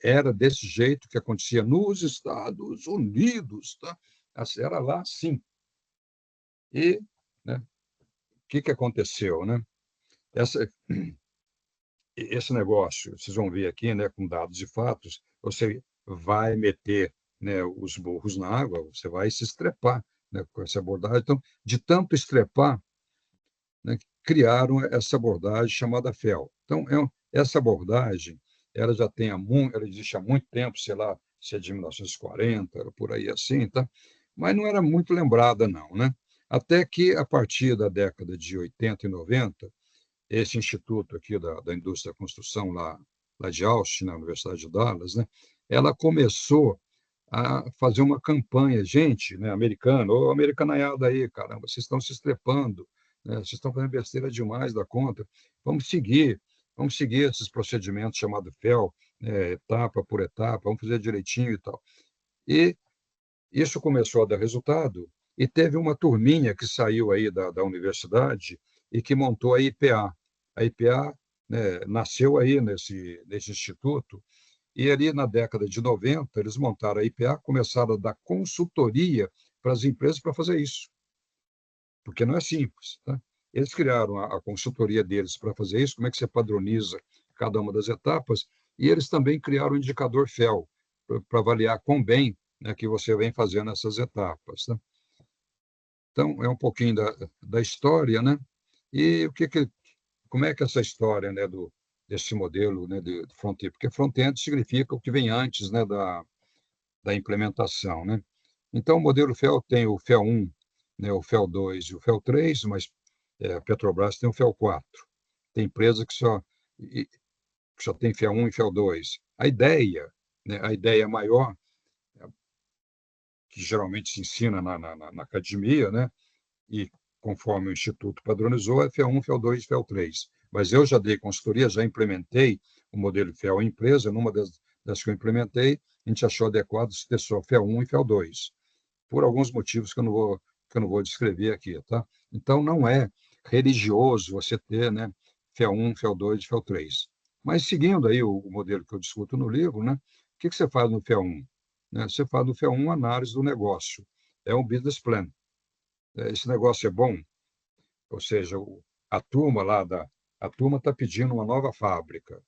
Speaker 2: era desse jeito que acontecia nos Estados Unidos, tá? Era lá, sim. E, né, o que aconteceu, né? Esse negócio, vocês vão ver aqui, né, com dados e fatos, você vai meter, né, os burros na água, você vai se estrepar, né, com essa abordagem. Então, de tanto estrepar, né, criaram essa abordagem chamada FEL. Então, essa abordagem, ela já tem ela existe há muito tempo, sei lá, se é de 1940, por aí assim, tá? Mas não era muito lembrada, não, né? Até que, a partir da década de 80 e 90, esse instituto aqui da indústria da construção lá de Austin, na Universidade de Dallas, né, ela começou a fazer uma campanha, gente, né, americana, ô americanaiada aí, caramba, vocês estão se estrepando, né, vocês estão fazendo besteira demais da conta, vamos seguir esses procedimentos chamados FEL, né, etapa por etapa, vamos fazer direitinho e tal. E isso começou a dar resultado, e teve uma turminha que saiu aí da universidade e que montou a IPA. A IPA, né, nasceu aí nesse instituto, e ali na década de 90, eles montaram a IPA, começaram a dar consultoria para as empresas para fazer isso, porque não é simples. Tá? Eles criaram a consultoria deles para fazer isso, como é que você padroniza cada uma das etapas, e eles também criaram o indicador FEL, para avaliar quão bem, né, que você vem fazendo essas etapas. Tá? Então, é um pouquinho da história, né? E como é que essa história, né, desse modelo, né, de front-end? Porque front-end significa o que vem antes, né, da implementação, né? Então, o modelo FEL tem o FEL 1, né, o FEL 2 e o FEL 3, mas a Petrobras tem o FEL 4. Tem empresa que só tem FEL 1 e FEL 2. A ideia, né, a ideia maior, que geralmente se ensina na academia, né, e conforme o Instituto padronizou, é FEL 1, FEL 2 e FEL 3. Mas eu já dei consultoria, já implementei o modelo FEL em empresa, numa das que eu implementei, a gente achou adequado ter só FEL 1 e FEL 2, por alguns motivos que eu não vou descrever aqui, tá? Então, não é religioso você ter, né, FEL 1, FEL 2 e FEL 3. Mas, seguindo aí o modelo que eu discuto no livro, né, o que você faz no FEL 1? Né? Você faz no FEL 1 análise do negócio, é um business plan. Esse negócio é bom, ou seja, a turma está pedindo uma nova fábrica.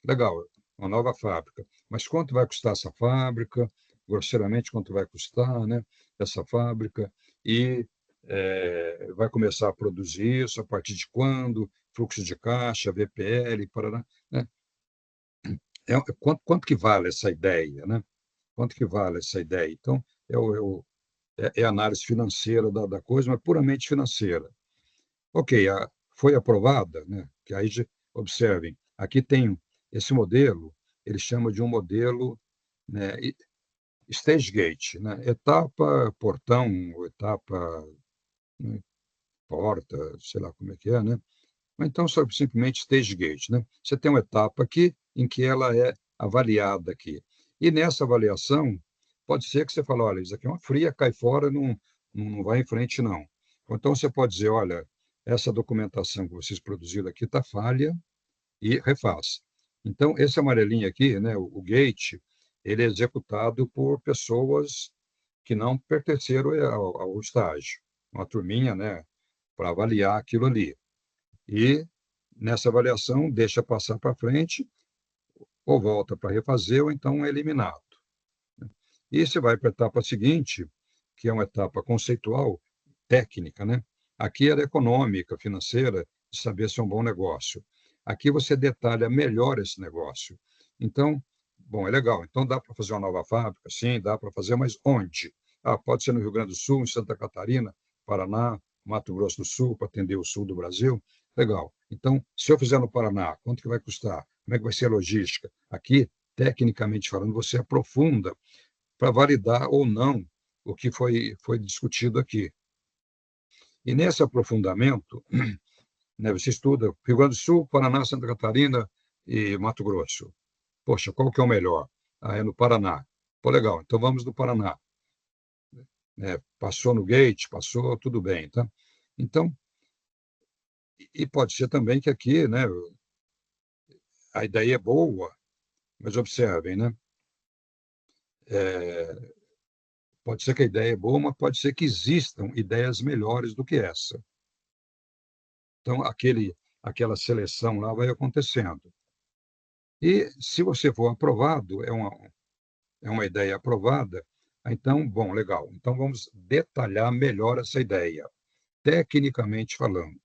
Speaker 2: Legal, uma nova fábrica. Mas quanto vai custar essa fábrica? Grosseiramente, quanto vai custar, né, essa fábrica? E vai começar a produzir isso a partir de quando? Fluxo de caixa, VPL, parará, né? Quanto que vale essa ideia, né? Quanto que vale essa ideia? Então, é a análise financeira da coisa, mas puramente financeira. Ok, foi aprovada, né? Que aí, observem, aqui tem esse modelo, ele chama de um modelo, né, stage gate, né? Etapa, portão, etapa, né, porta, sei lá como é que é, né? Ou então, simplesmente stage gate, né? Você tem uma etapa aqui em que ela é avaliada aqui. E nessa avaliação, pode ser que você fale, olha, isso aqui é uma fria, cai fora, não vai em frente, não. Ou então você pode dizer, olha, essa documentação que vocês produziram aqui está falha e refaz. Então, esse amarelinho aqui, né, o gate, ele é executado por pessoas que não pertenceram ao estágio. Uma turminha, né, para avaliar aquilo ali. E nessa avaliação deixa passar para frente, ou volta para refazer, ou então é eliminado. E você vai para a etapa seguinte, que é uma etapa conceitual, técnica, né? Aqui era econômica, financeira, de saber se é um bom negócio. Aqui você detalha melhor esse negócio. Então, bom, é legal. Então dá para fazer uma nova fábrica, sim, dá para fazer, mas onde? Ah, pode ser no Rio Grande do Sul, em Santa Catarina, Paraná, Mato Grosso do Sul, para atender o sul do Brasil. Legal. Então, se eu fizer no Paraná, quanto que vai custar? Como é que vai ser a logística? Aqui, tecnicamente falando, você aprofunda para validar ou não o que foi discutido aqui. E nesse aprofundamento, né, você estuda Rio Grande do Sul, Paraná, Santa Catarina e Mato Grosso. Poxa, qual que é o melhor? Ah, é no Paraná. Pô, legal, então vamos no Paraná. Passou no gate, passou, tudo bem, tá? Então, e pode ser também que aqui, né, a ideia é boa, mas observem, né? Pode ser que a ideia é boa, mas pode ser que existam ideias melhores do que essa. Então, aquela seleção lá vai acontecendo. E se você for aprovado, é uma ideia aprovada, então, bom, legal. Então, vamos detalhar melhor essa ideia, tecnicamente falando.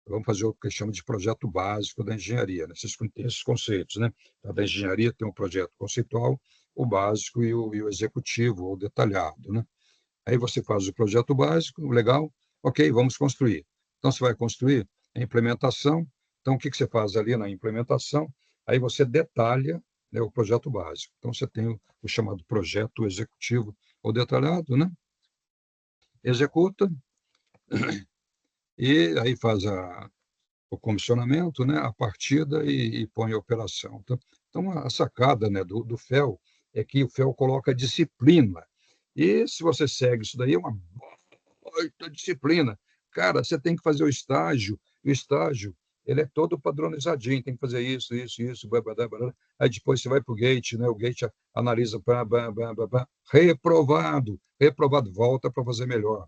Speaker 2: Vamos fazer o que chama de projeto básico da engenharia, né? Esses conceitos, né? Da engenharia tem um projeto conceitual, o básico e o executivo, ou detalhado, né? Aí você faz o projeto básico, legal, ok, vamos construir. Então, você vai construir a implementação. Então, o que você faz ali na implementação? Aí você detalha, né, o projeto básico. Então, você tem o chamado projeto executivo ou detalhado, né? Executa e aí faz o comissionamento, né, a partida e põe a operação. Então, a sacada, né, do FEL é que o FEL coloca disciplina. E se você segue isso daí, é uma muita disciplina. Cara, você tem que fazer o estágio. O estágio, ele é todo padronizadinho, tem que fazer isso, blá, blá, blá, blá. Aí depois você vai para o gate, né? O gate analisa, blá, blá, blá, blá, blá. Reprovado, volta para fazer melhor.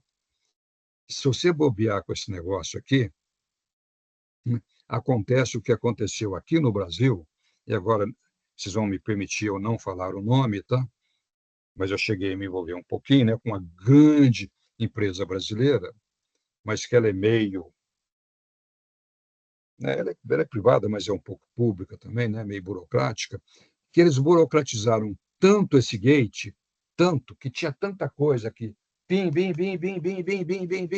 Speaker 2: Se você bobear com esse negócio aqui, acontece o que aconteceu aqui no Brasil, e agora vocês vão me permitir eu não falar o nome, tá? Mas eu cheguei a me envolver um pouquinho, né, com uma grande empresa brasileira, mas que ela é meio, né, ela é privada, mas é um pouco pública também, né, meio burocrática, que eles burocratizaram tanto esse gate, tanto, que tinha tanta coisa que vim,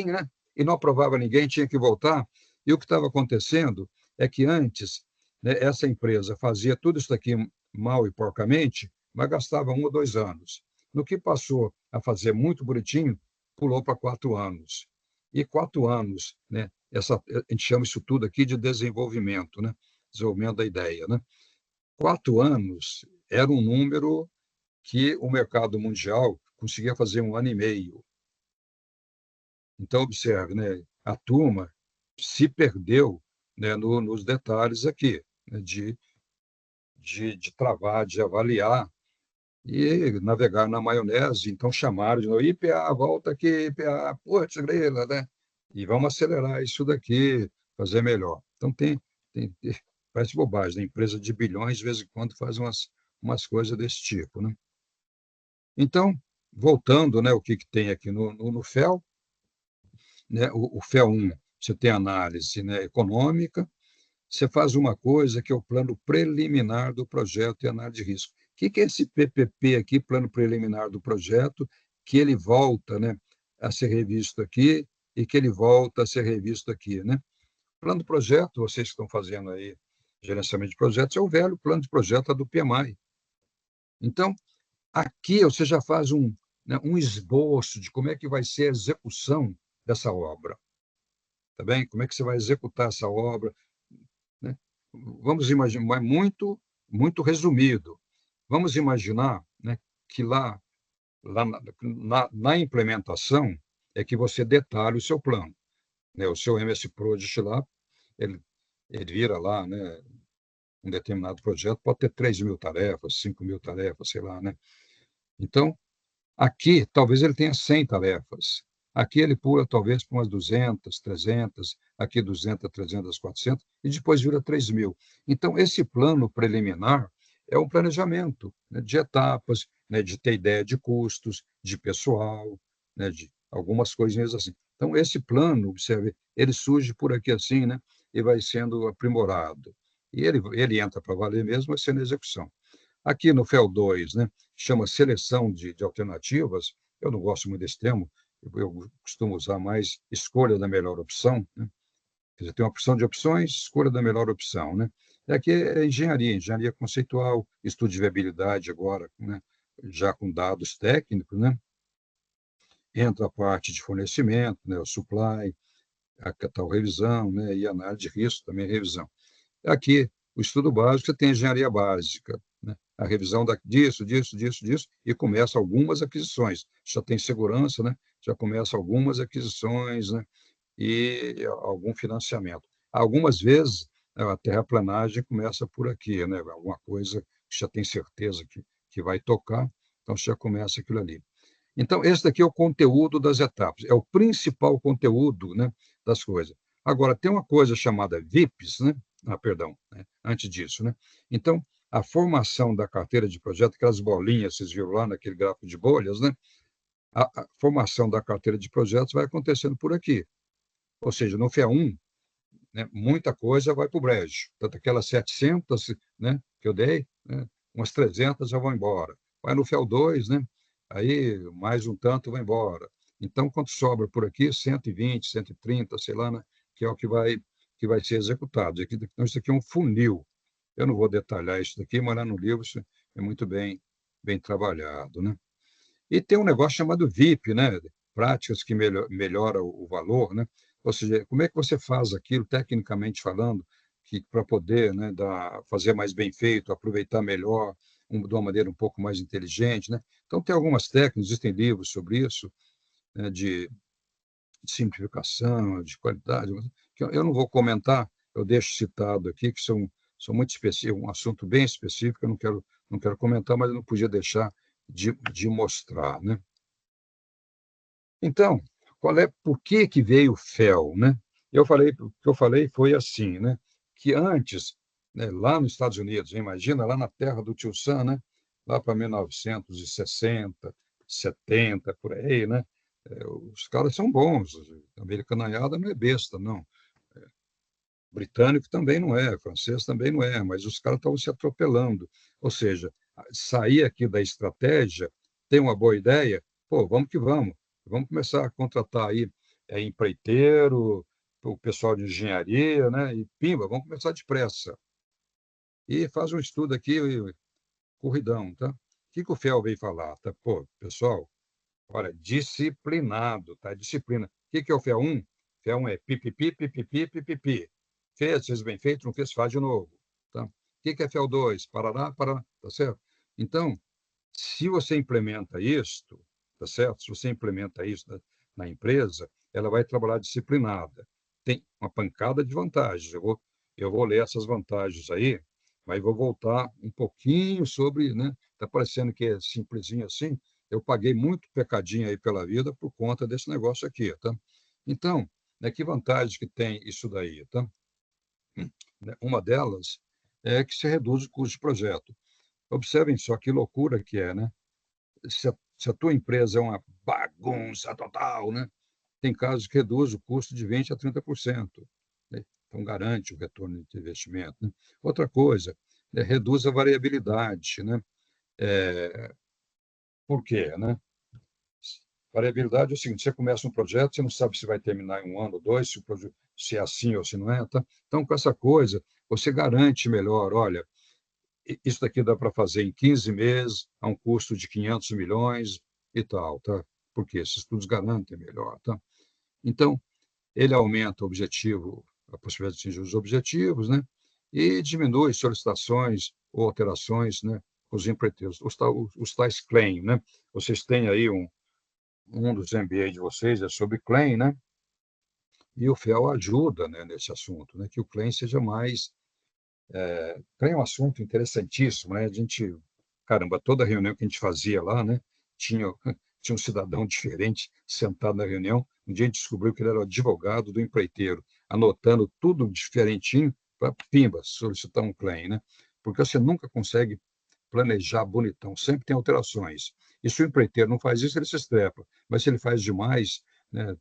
Speaker 2: né, e não aprovava ninguém, tinha que voltar. E o que estava acontecendo é que antes, né, essa empresa fazia tudo isso aqui mal e porcamente, mas gastava 1 ou 2 anos. No que passou a fazer muito bonitinho, pulou para 4 anos. E 4 anos, né, a gente chama isso tudo aqui de desenvolvimento, né? Desenvolvimento da ideia, né? 4 anos era um número que o mercado mundial conseguia fazer 1 ano e meio. Então, observe, né? A turma se perdeu, né, nos detalhes aqui, né, de travar, de avaliar e navegar na maionese. Então, chamaram de novo, IPA, volta aqui, IPA, putz, grila, né? E vamos acelerar isso daqui, fazer melhor. Então, parece bobagem, né? Empresa de bilhões, de vez em quando, faz umas coisas desse tipo, né? Então, voltando, né, o que tem aqui no FEL, né, o FEL 1, você tem análise, né, econômica, você faz uma coisa que é o plano preliminar do projeto e análise de risco. que é esse PPP aqui, plano preliminar do projeto, que ele volta, né, a ser revisto aqui e que ele volta a ser revisto aqui, né? Plano de projeto, vocês que estão fazendo aí gerenciamento de projetos, é o velho plano de projeto do PMI. Então, aqui você já faz né, um esboço de como é que vai ser a execução dessa obra. Tá bem? Como é que você vai executar essa obra? Né? Vamos imaginar, muito resumido. Vamos imaginar, né, que lá na implementação é que você detalha o seu plano. Né? O seu MS Project lá, ele vira lá, né, um determinado projeto, pode ter 3.000 tarefas, 5.000 tarefas, sei lá, né? Então, aqui, talvez ele tenha 100 tarefas. Aqui ele pula, talvez, para umas 200, 300, aqui 200, 300, 400, e depois vira 3.000. Então, esse plano preliminar é um planejamento, né, de etapas, né, de ter ideia de custos, de pessoal, né, de algumas coisinhas assim. Então, esse plano, observe, ele surge por aqui assim, né, e vai sendo aprimorado. E ele entra para valer mesmo, vai ser na execução. Aqui no FEL 2, né, chama seleção de alternativas, eu não gosto muito desse termo, eu costumo usar mais escolha da melhor opção, né? Quer dizer, tem uma opção de opções, escolha da melhor opção, né? E aqui é engenharia conceitual, estudo de viabilidade agora, né, já com dados técnicos, né? Entra a parte de fornecimento, né, o supply, a tal revisão, né, e análise de risco, também revisão. Aqui, o estudo básico, você tem engenharia básica, né? A revisão disso, e começa algumas aquisições. Já tem segurança, né? Já começa algumas aquisições, né? E algum financiamento. Algumas vezes, a terraplanagem começa por aqui, né? Alguma coisa que já tem certeza que vai tocar, então já começa aquilo ali. Então, esse daqui é o conteúdo das etapas, é o principal conteúdo, né, das coisas. Agora, tem uma coisa chamada VIPs, né? Perdão, né? Antes disso, né? Então, a formação da carteira de projeto, aquelas bolinhas, vocês viram lá naquele gráfico de bolhas, né? A formação da carteira de projetos vai acontecendo por aqui. Ou seja, no FEA1, né, muita coisa vai para o brejo. Tanto aquelas 700, né, que eu dei, né, umas 300 já vão embora. Vai no FEL 2, né, aí mais um tanto vai embora. Então, quanto sobra por aqui? 120, 130, sei lá, né, que é o que vai ser executado. Então, isso aqui é um funil. Eu não vou detalhar isso daqui, mas lá no livro isso é muito bem trabalhado, né? E tem um negócio chamado VIP, né? Práticas que melhora o valor, né? Ou seja, como é que você faz aquilo, tecnicamente falando, que para poder, né, fazer mais bem feito, aproveitar melhor, de uma maneira um pouco mais inteligente, né? Então, tem algumas técnicas, existem livros sobre isso, né, de simplificação, de qualidade, que eu não vou comentar, eu deixo citado aqui, que são muito específicos, um assunto bem específico, eu não quero comentar, mas eu não podia deixar de mostrar, né? Então, por que veio o FEL, né? O que eu falei foi assim, né? Que antes, né, lá nos Estados Unidos, imagina, lá na terra do Tio Sam, né? Lá para 1960, 70, por aí, né? Os caras são bons, a americanaiada não é besta, não. Britânico também não é, francês também não é, mas os caras estavam se atropelando. Ou seja, sair aqui da estratégia, tem uma boa ideia, pô, vamos que vamos. Vamos começar a contratar aí empreiteiro, o pessoal de engenharia, né? E pimba, vamos começar depressa. E faz um estudo aqui, corridão, tá? Que o FEL veio falar? Tá? Pô, pessoal, olha, disciplinado, tá? Disciplina. O que é o FEA1? FEA1 é pipipi, pipipi, pipipi. Fez bem feito, não fez, faz de novo. Tá? O que é FEA2? Parará, parará, tá certo? Então, se você implementa isto, tá certo? Se você implementa isso na empresa, ela vai trabalhar disciplinada. Tem uma pancada de vantagens. Eu vou ler essas vantagens aí, mas vou voltar um pouquinho sobre, né? Está parecendo que é simplesinho assim. Eu paguei muito pecadinho aí pela vida por conta desse negócio aqui, tá? Então, né, que vantagem que tem isso daí, tá? Uma delas é que se reduz o custo de projeto. Observem só que loucura que é, né? Se a tua empresa é uma bagunça total, né? Tem casos que reduz o custo de 20% a 30%. Né? Então, garante o retorno de investimento. Né? Outra coisa, reduz a variabilidade. Né? Por quê, né? Variabilidade é o seguinte: você começa um projeto, você não sabe se vai terminar em 1 ano ou 2, se é assim ou se não é, tá? Então, com essa coisa, você garante melhor, olha, isso daqui dá para fazer em 15 meses, a um custo de 500 milhões e tal, tá? Porque esses estudos garantem melhor, tá? Então, ele aumenta o objetivo, a possibilidade de atingir os objetivos, né? E diminui solicitações ou alterações, né? Os empreiteiros, os tais claim, né? Vocês têm aí um dos MBA de vocês é sobre claim, né? E o FEL ajuda, né, nesse assunto, né? Que o claim seja mais. Claim é um assunto interessantíssimo, né? A gente, caramba, toda reunião que a gente fazia lá, né? Tinha, tinha um cidadão diferente sentado na reunião. Um dia a gente descobriu que ele era o advogado do empreiteiro, anotando tudo diferentinho para, pimba, solicitar um claim, né? Porque você nunca consegue planejar bonitão, sempre tem alterações. E se o empreiteiro não faz isso, ele se estrepa. Mas se ele faz demais, né,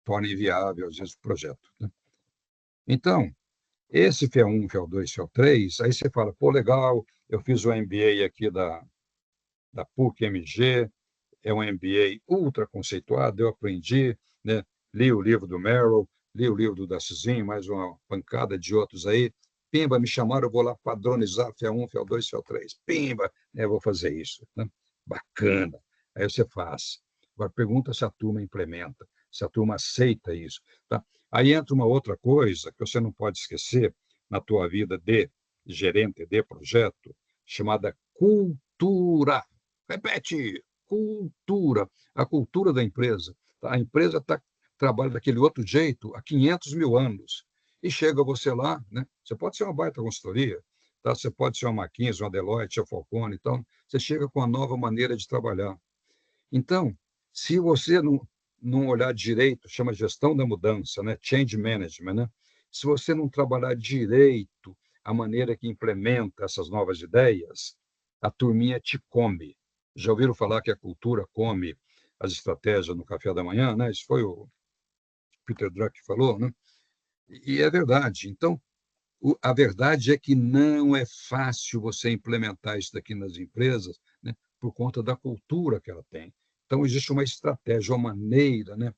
Speaker 2: torna inviável, às vezes, o projeto, né? Então, esse FEL1, FEL2, FEL3, aí você fala, pô, legal, eu fiz o MBA aqui da PUC-MG, é um MBA ultra conceituado, eu aprendi, né, li o livro do Merrill, li o livro do Dacizinho, mais uma pancada de outros aí. Pimba, me chamaram, eu vou lá padronizar FEL1, FEL2, FEL3. Pimba, eu vou fazer isso, né? Bacana. Aí você faz. Agora pergunta se a turma implementa, se a turma aceita isso, tá? Aí entra uma outra coisa que você não pode esquecer na tua vida de gerente de projeto, chamada cultura. Repete, cultura, a cultura da empresa. A empresa trabalha daquele outro jeito há 500 mil anos. E chega você lá, né? Você pode ser uma baita consultoria, tá? Você pode ser uma McKinsey, uma Deloitte, uma Falcone, então você chega com uma nova maneira de trabalhar. Então, se você não olhar direito, chama gestão da mudança, né? Change management, né? Se você não trabalhar direito a maneira que implementa essas novas ideias, a turminha te come. Já ouviram falar que a cultura come as estratégias no café da manhã, né? Isso foi o Peter Drucker que falou, né? E é verdade. Então, a verdade é que não é fácil você implementar isso daqui nas empresas, né, por conta da cultura que ela tem. Então, existe uma estratégia, uma maneira, né,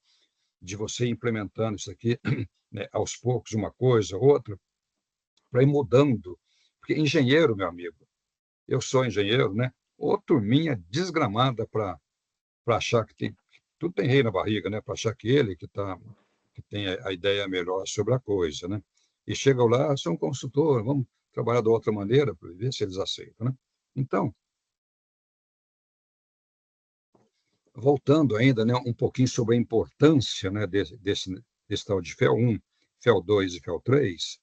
Speaker 2: de você ir implementando isso aqui, né, aos poucos, uma coisa, outra, para ir mudando. Porque engenheiro, meu amigo, eu sou engenheiro, né? Ô turminha desgramada para achar que tudo tem rei na barriga, né? Para achar que ele que tem a ideia melhor sobre a coisa, né? E chegam lá, são consultor, vamos trabalhar de outra maneira para ver se eles aceitam, né? Então, voltando ainda, né, um pouquinho sobre a importância, né, desse tal de FEL1, FEL2 e FEL3.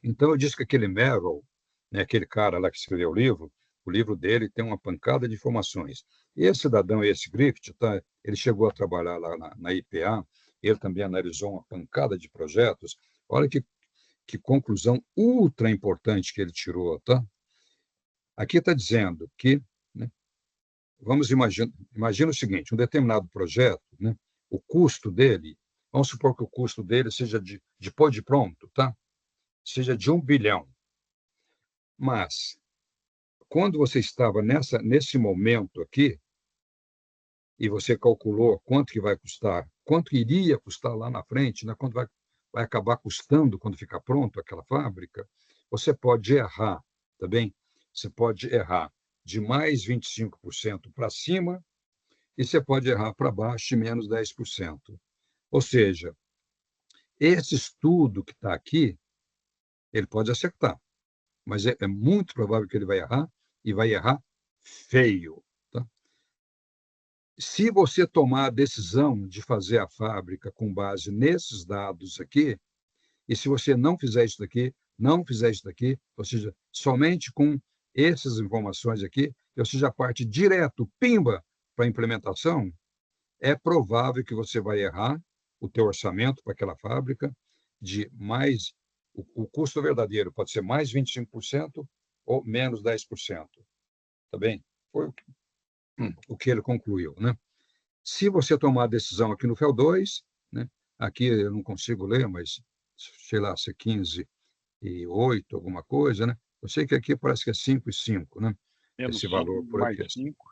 Speaker 2: Então, eu disse que aquele Merrill, né, aquele cara lá que escreveu o livro dele tem uma pancada de informações. E esse cidadão, esse Griffith, tá, ele chegou a trabalhar lá na IPA, ele também analisou uma pancada de projetos. Olha que conclusão ultra importante que ele tirou, tá? Aqui está dizendo que, né, vamos imagina o seguinte, um determinado projeto, né, o custo dele, vamos supor que o custo dele seja depois de pronto, tá? Seja de 1 bilhão. Mas, quando você estava nesse momento aqui, e você calculou quanto que vai custar, quanto iria custar lá na frente, né, quanto vai acabar custando quando ficar pronto aquela fábrica, você pode errar, tá bem? Você pode errar de mais 25% para cima e você pode errar para baixo de menos 10%. Ou seja, esse estudo que está aqui, ele pode acertar, mas é muito provável que ele vai errar e vai errar feio. Tá? Se você tomar a decisão de fazer a fábrica com base nesses dados aqui, e se você não fizer isso daqui, não fizer isso daqui, ou seja, somente com essas informações aqui, ou seja, a parte direto, pimba, para a implementação, é provável que você vai errar o teu orçamento para aquela fábrica de mais, o custo verdadeiro pode ser mais 25% ou menos 10%. Tá bem? Foi o que ele concluiu, né? Se você tomar a decisão aqui no FEL2, né? Aqui eu não consigo ler, mas sei lá, se 15 e 8, alguma coisa, né? Eu sei que aqui parece que é 5 e 5, né?
Speaker 1: Menos
Speaker 2: Esse
Speaker 1: 5
Speaker 2: valor por
Speaker 1: mais
Speaker 2: aqui.
Speaker 1: 5.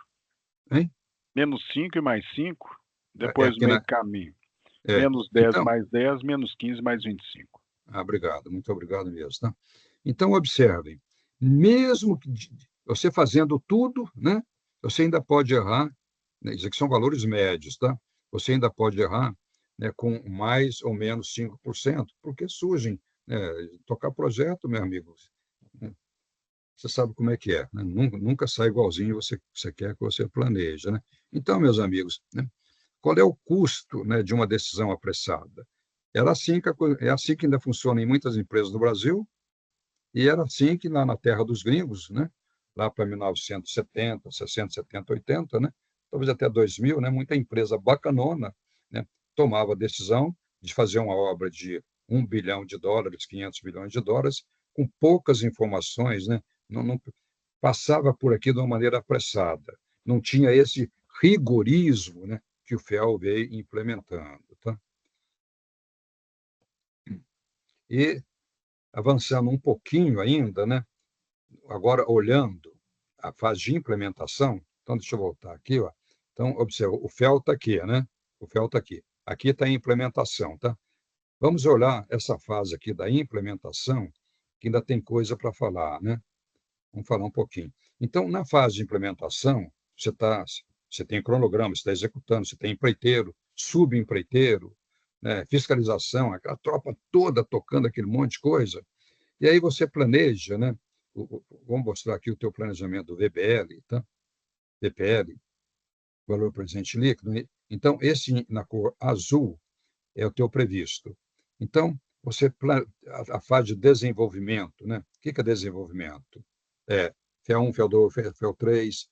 Speaker 2: Hein?
Speaker 1: Menos 5 e mais 5.
Speaker 2: É
Speaker 1: Depois
Speaker 2: aqui
Speaker 1: meio
Speaker 2: na.
Speaker 1: caminho.
Speaker 2: É.
Speaker 1: Menos 10
Speaker 2: Então,
Speaker 1: mais 10, menos 15 mais 25.
Speaker 2: obrigado, muito obrigado mesmo, tá? Então, observem, mesmo que você fazendo tudo, né? Você ainda pode errar, né? Isso aqui são valores médios, tá? Você ainda pode errar, né, com mais ou menos 5%, porque surgem, né, tocar projeto, meu amigo, né, você sabe como é que é, né? Nunca sai igualzinho você quer que você planeja, né? Então, meus amigos, né, qual é o custo, né, de uma decisão apressada? É assim que ainda funciona em muitas empresas do Brasil, e era assim que lá na terra dos gringos, né, lá para 1970, 60, 70, 80, né, talvez até 2000, né, muita empresa bacanona, né, tomava a decisão de fazer uma obra de US$ 1 bilhão, 500 milhões de dólares, com poucas informações, né, não passava por aqui de uma maneira apressada, não tinha esse rigorismo, né, que o FEL veio implementando, tá? E avançando um pouquinho ainda, né, agora olhando a fase de implementação, então deixa eu voltar aqui, ó. Então, observa, o FEL está aqui, né? O FEL está aqui. Aqui está a implementação, tá? Vamos olhar essa fase aqui da implementação, que ainda tem coisa para falar, né? Vamos falar um pouquinho. Então, na fase de implementação, você tem cronograma, você está executando, você tem empreiteiro, subempreiteiro, né? Fiscalização, aquela tropa toda tocando aquele monte de coisa. E aí você planeja, né? Vamos mostrar aqui o teu planejamento do VPL, tá? VPL, valor presente líquido. Então, esse na cor azul é o teu previsto. Então, a fase de desenvolvimento, né? O que é desenvolvimento? É FEL1, FEL2, FEL3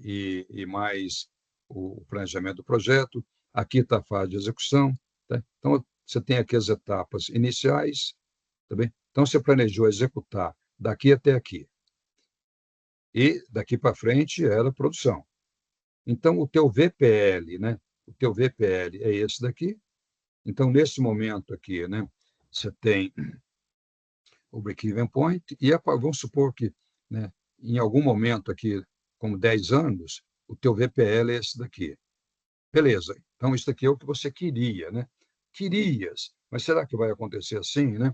Speaker 2: e mais o planejamento do projeto. Aqui está a fase de execução. Tá? Então, você tem aqui as etapas iniciais, tá bem? Então, você planejou executar daqui até aqui. E daqui para frente era produção. Então, o teu VPL, né? O teu VPL é esse daqui. Então, nesse momento aqui, né, você tem o break-even point, e vamos supor que, né, em algum momento aqui, como 10 anos, o teu VPL é esse daqui. Beleza, então isso daqui é o que você queria, né? Querias, mas será que vai acontecer assim, né?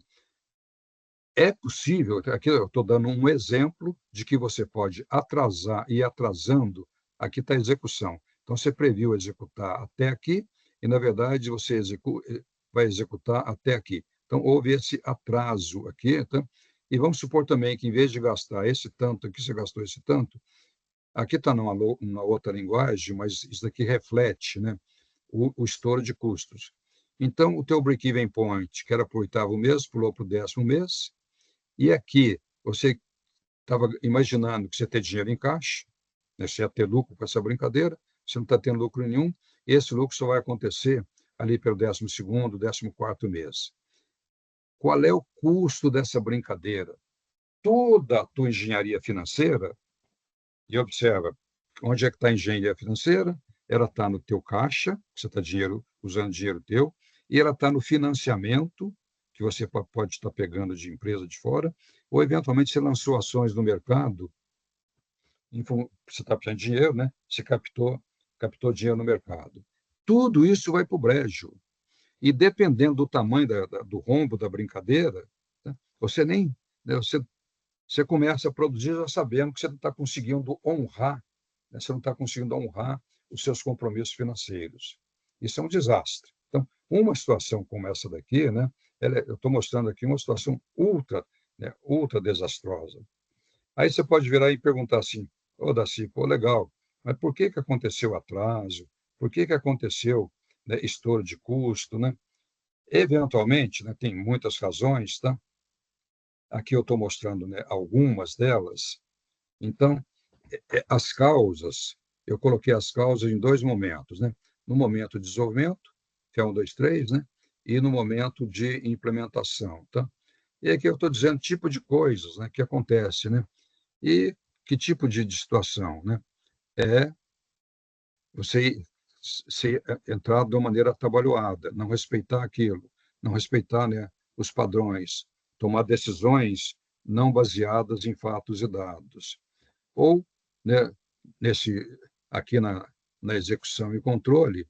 Speaker 2: É possível, aqui eu estou dando um exemplo de que você pode atrasar e ir atrasando, aqui está a execução. Então, você previu executar até aqui, e, na verdade, você vai executar até aqui. Então, houve esse atraso aqui, tá? E vamos supor também que, em vez de gastar esse tanto aqui, você gastou esse tanto, aqui está numa outra linguagem, mas isso daqui reflete, né, o estouro de custos. Então, o teu break-even point, que era para o 8º mês, pulou para o 10º mês, e aqui, você estava imaginando que você ter dinheiro em caixa, né? Você ia ter lucro com essa brincadeira, você não está tendo lucro nenhum, esse lucro só vai acontecer ali pelo 12º, 14º mês. Qual é o custo dessa brincadeira? Toda a tua engenharia financeira, e observa, onde é que está a engenharia financeira? Ela está no teu caixa, você está usando dinheiro teu, e ela está no financiamento, que você pode estar pegando de empresa de fora, ou eventualmente você lançou ações no mercado, você está precisando de dinheiro, né? Você captou dinheiro no mercado. Tudo isso vai para o brejo. E dependendo do tamanho do rombo da brincadeira, né, você nem. Né, você começa a produzir já sabendo que você não está conseguindo honrar, né, você não está conseguindo honrar os seus compromissos financeiros. Isso é um desastre. Então, uma situação como essa daqui, né, eu estou mostrando aqui uma situação ultra desastrosa. Aí você pode virar e perguntar assim, ô Daci, pô, legal, mas por que aconteceu atraso? Por que aconteceu, né, estouro de custo, né? Eventualmente, né, tem muitas razões, tá? Aqui eu estou mostrando, né, algumas delas. Então, as causas, eu coloquei as causas em 2 momentos, né? No momento de desenvolvimento, que é 1, 2, 3, né? E no momento de implementação, tá? E aqui eu estou dizendo tipo de coisas, né, que acontece, né? E que tipo de situação, né? É você entrar de uma maneira atabalhoada, não respeitar aquilo, não respeitar, né, os padrões, tomar decisões não baseadas em fatos e dados. Ou, né, aqui na execução e controle,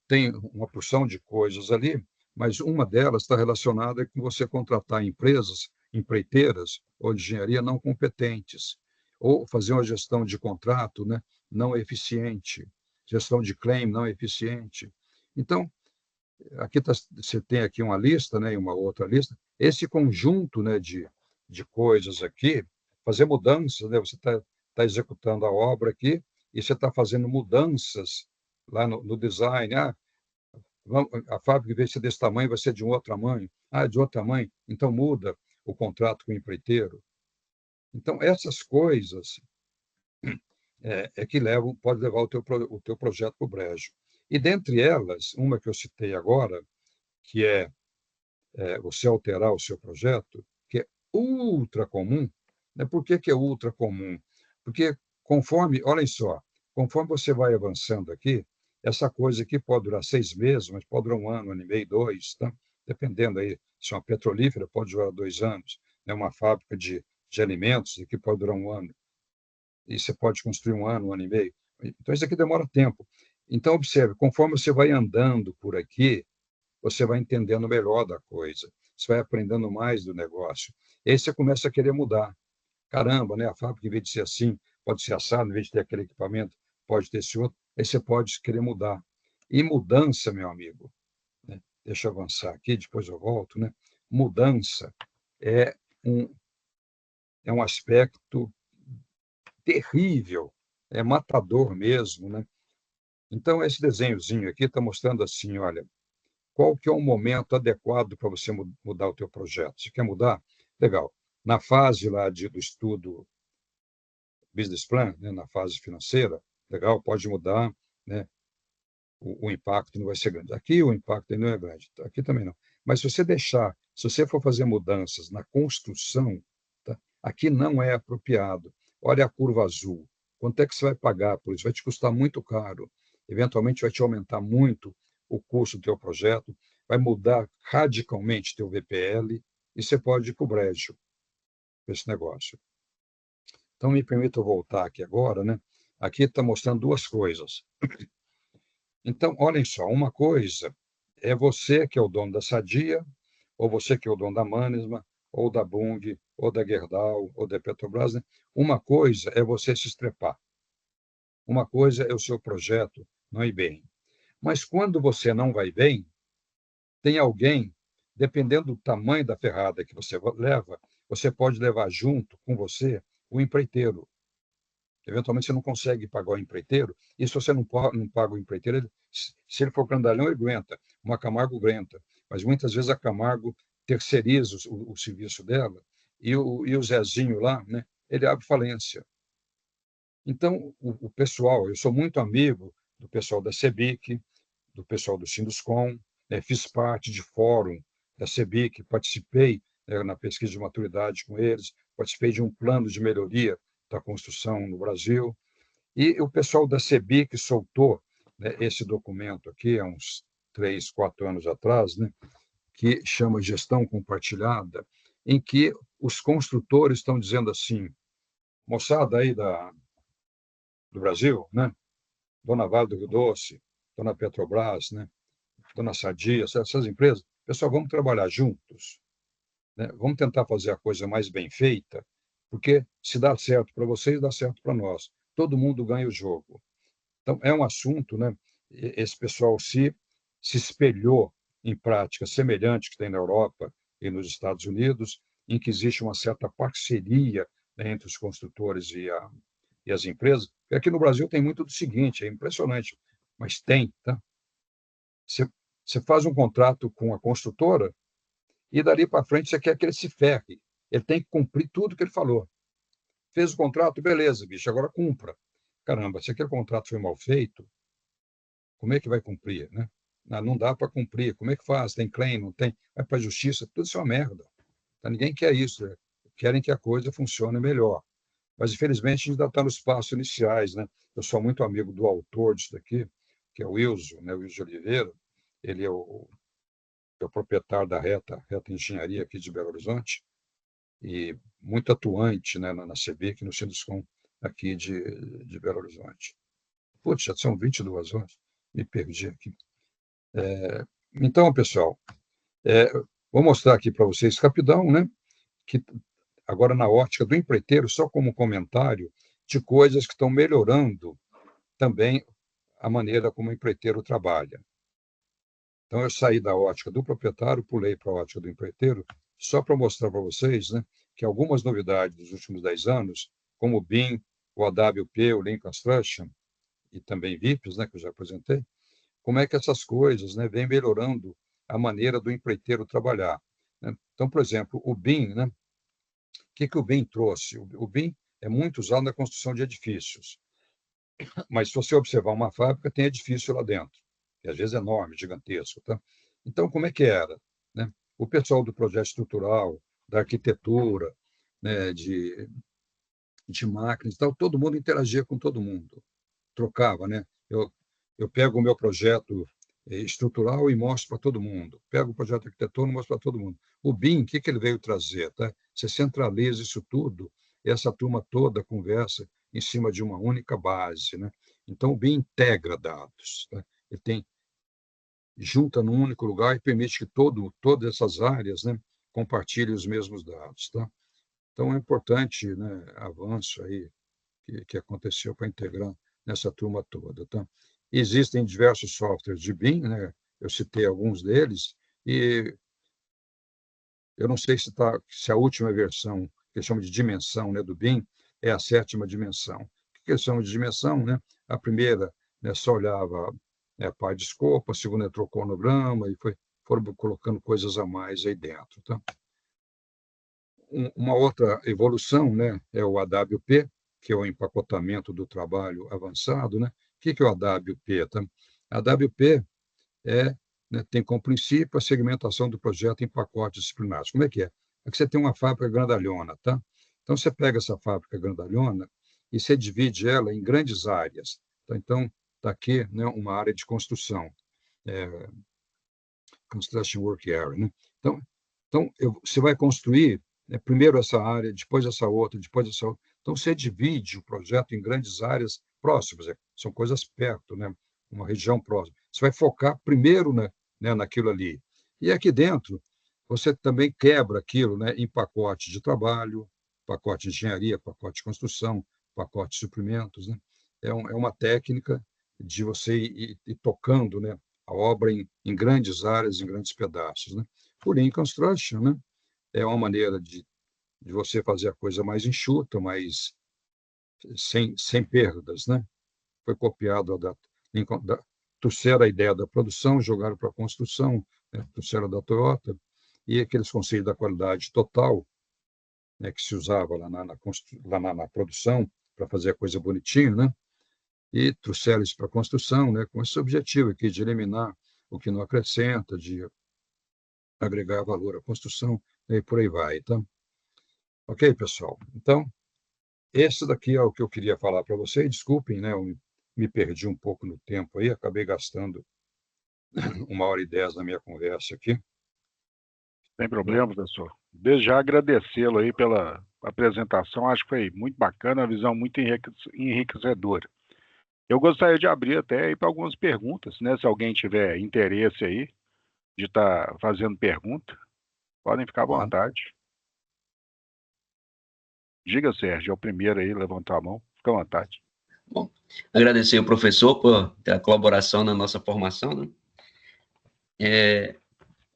Speaker 2: tem uma porção de coisas ali, mas uma delas está relacionada com você contratar empresas, empreiteiras ou de engenharia não competentes, ou fazer uma gestão de contrato, né, não eficiente, gestão de claim não eficiente. Então, você tem aqui uma lista, né, e uma outra lista. Esse conjunto, né, de coisas aqui, fazer mudanças, né, você está executando a obra aqui e você está fazendo mudanças lá no design. A fábrica, em vez de ser desse tamanho, vai ser de um outro tamanho. De outro tamanho, então muda o contrato com o empreiteiro. Então, essas coisas que pode levar o teu projeto para o brejo. E, dentre elas, uma que eu citei agora, que é você alterar o seu projeto, que é ultra comum. Né? Por que é ultra comum? Porque olhem só, conforme você vai avançando aqui, essa coisa aqui pode durar 6 meses, mas pode durar 1 ano e meio, 2, tá? Dependendo aí, se é uma petrolífera, pode durar 2 anos, né? Uma fábrica de alimentos, aqui pode durar 1 ano, e você pode construir 1 ano, 1 ano e meio. Então, isso aqui demora tempo. Então, observe, conforme você vai andando por aqui, você vai entendendo melhor da coisa, você vai aprendendo mais do negócio. E aí você começa a querer mudar. Caramba, né? A fábrica, em vez de ser assim, pode ser assado, em vez de ter aquele equipamento, pode ter esse outro. Aí você pode querer mudar. E mudança, meu amigo, né? Deixa eu avançar aqui, depois eu volto, né? Mudança é um, é um aspecto terrível, é matador mesmo, né? Então, esse desenhozinho aqui está mostrando assim, olha, qual que é o momento adequado para você mudar o teu projeto. Você quer mudar? Legal. Na fase lá do estudo business plan, né, na fase financeira, legal, pode mudar, né, o impacto não vai ser grande. Aqui o impacto não é grande, aqui também não. Mas se você for fazer mudanças na construção, tá, aqui não é apropriado. Olha a curva azul. Quanto é que você vai pagar por isso? Vai te custar muito caro. Eventualmente vai te aumentar muito o custo do teu projeto, vai mudar radicalmente teu VPL e você pode ir para o brejo esse negócio. Então, me permita voltar aqui agora, né? Aqui está mostrando duas coisas. Então, olhem só, uma coisa é você que é o dono da Sadia, ou você que é o dono da Mannesmann, ou da Bung, ou da Gerdau, ou da Petrobras. Né? Uma coisa é você se estrepar. Uma coisa é o seu projeto não ir bem. Mas quando você não vai bem, tem alguém, dependendo do tamanho da ferrada que você leva, você pode levar junto com você o empreiteiro. Eventualmente você não consegue pagar o empreiteiro, e se você não paga o empreiteiro, se ele for grandalhão, ele aguenta, uma Camargo aguenta, mas muitas vezes a Camargo terceiriza o serviço dela, e o Zezinho lá, né, ele abre falência. Então, o pessoal, eu sou muito amigo do pessoal da CEBIC, do pessoal do Sinduscom, né, fiz parte de fórum da CEBIC, participei na pesquisa de maturidade com eles, participei de um plano de melhoria da construção no Brasil, e o pessoal da CEBIC soltou, né, esse documento aqui, há uns 3, 4 anos atrás, né, que chama Gestão Compartilhada, em que os construtores estão dizendo assim, moçada aí do Brasil, né, Dona Vale do Rio Doce, Dona Petrobras, né, Dona Sadia, essas empresas, pessoal, vamos trabalhar juntos, né? Vamos tentar fazer a coisa mais bem feita, porque se dá certo para vocês, dá certo para nós. Todo mundo ganha o jogo. Então, é um assunto, né? Esse pessoal se espelhou em práticas semelhantes que tem na Europa e nos Estados Unidos, em que existe uma certa parceria, né, entre os construtores e as empresas. E aqui no Brasil tem muito do seguinte, é impressionante, mas tem, tá? Você faz um contrato com a construtora e dali para frente você quer que ele se ferre. Ele tem que cumprir tudo que ele falou. Fez o contrato, beleza, bicho, agora cumpra. Caramba, se aquele contrato foi mal feito, como é que vai cumprir, né? Não dá para cumprir. Como é que faz? Tem claim, não tem? Vai para a justiça, tudo isso é uma merda. Tá? Ninguém quer isso. Né? Querem que a coisa funcione melhor. Mas, infelizmente, a gente ainda está nos passos iniciais, né? Eu sou muito amigo do autor disso daqui, que é o Wilson, né? O Wilson de Oliveira. Ele é o proprietário da Reta Engenharia aqui de Belo Horizonte. e muito atuante, né, na CBIC, no Sinduscom aqui de Belo Horizonte. Putz, já são 22 horas, me perdi aqui. Então, pessoal, vou mostrar aqui para vocês rapidão, né, que agora na ótica do empreiteiro, só como comentário de coisas que estão melhorando também a maneira como o empreiteiro trabalha. Então, eu saí da ótica do proprietário, pulei para a ótica do empreiteiro, só para mostrar para vocês, né, que algumas novidades dos últimos 10 anos, como o BIM, o AWP, o Lean Construction, e também VIPs, né, que eu já apresentei, como é que essas coisas, né, vêm melhorando a maneira do empreiteiro trabalhar, né? Então, por exemplo, o BIM, né, o que o BIM trouxe? O BIM é muito usado na construção de edifícios, mas se você observar uma fábrica, tem edifício lá dentro, que às vezes é enorme, gigantesco, tá? Então, como é que era, né? O pessoal do projeto estrutural, da arquitetura, né, de máquinas e tal, todo mundo interagia com todo mundo, trocava, né? Eu pego o meu projeto estrutural e mostro para todo mundo. Pego o projeto arquitetônico e mostro para todo mundo. O BIM, o que ele veio trazer? Tá? Você centraliza isso tudo, essa turma toda conversa em cima de uma única base. Né? Então, o BIM integra dados. Tá? Ele junta num único lugar e permite que todas essas áreas, né, compartilhem os mesmos dados. Tá? Então, é importante, né, avanço aí que aconteceu para integrar nessa turma toda. Tá? Existem diversos softwares de BIM, né? Eu citei alguns deles, e eu não sei se a última versão, que eles chamam de dimensão, né, do BIM, é a 7ª dimensão. O que eles chamam de dimensão? Né? A primeira, né, só olhava, né, a parte de escopo, a segunda entrou cronograma, e foram colocando coisas a mais aí dentro. Tá? Uma outra evolução, né, é o AWP, que é o empacotamento do trabalho avançado. Né? O que é o AWP? Tá? A AWP né, tem como princípio a segmentação do projeto em pacotes disciplinares. Como é que é? É que você tem uma fábrica grandalhona, tá? Então, você pega essa fábrica grandalhona e você divide ela em grandes áreas. Tá? Então, está aqui, né, uma área de construção, Construction Work Area. Né? Então você vai construir, né, primeiro essa área, depois essa outra, depois essa outra. Então, você divide o projeto em grandes áreas próximas, são coisas perto, né, uma região próxima. Você vai focar primeiro, né, naquilo ali. E aqui dentro, você também quebra aquilo, né, em pacote de trabalho, pacote de engenharia, pacote de construção, pacote de suprimentos. Né? É uma técnica de você ir tocando, né, a obra em grandes áreas, em grandes pedaços. Né? O Lean Construction, né, é uma maneira de você fazer a coisa mais enxuta, mais sem perdas. Né? Foi copiado trouxeram a ideia da produção, jogaram para a construção, né, trouxeram da Toyota, e aqueles conceitos da qualidade total, né, que se usava lá na produção, para fazer a coisa bonitinho, né? E trouxeram isso para a construção, né, com esse objetivo aqui de eliminar o que não acrescenta, de agregar valor à construção, e por aí vai. Tá? Ok, pessoal? Então, esse daqui é o que eu queria falar para vocês. Desculpem, né, eu me perdi um pouco no tempo aí, acabei gastando 1h10 na minha conversa aqui.
Speaker 1: Sem problema, professor. Desde já agradecê-lo aí pela apresentação, acho que foi muito bacana, uma visão muito enriquecedora. Eu gostaria de abrir até aí para algumas perguntas, né? Se alguém tiver interesse aí de estar fazendo pergunta, podem ficar à vontade. Diga, Sérgio, é o primeiro aí, levantar a mão, fica à vontade.
Speaker 5: Bom, agradecer ao professor por a colaboração na nossa formação. Né?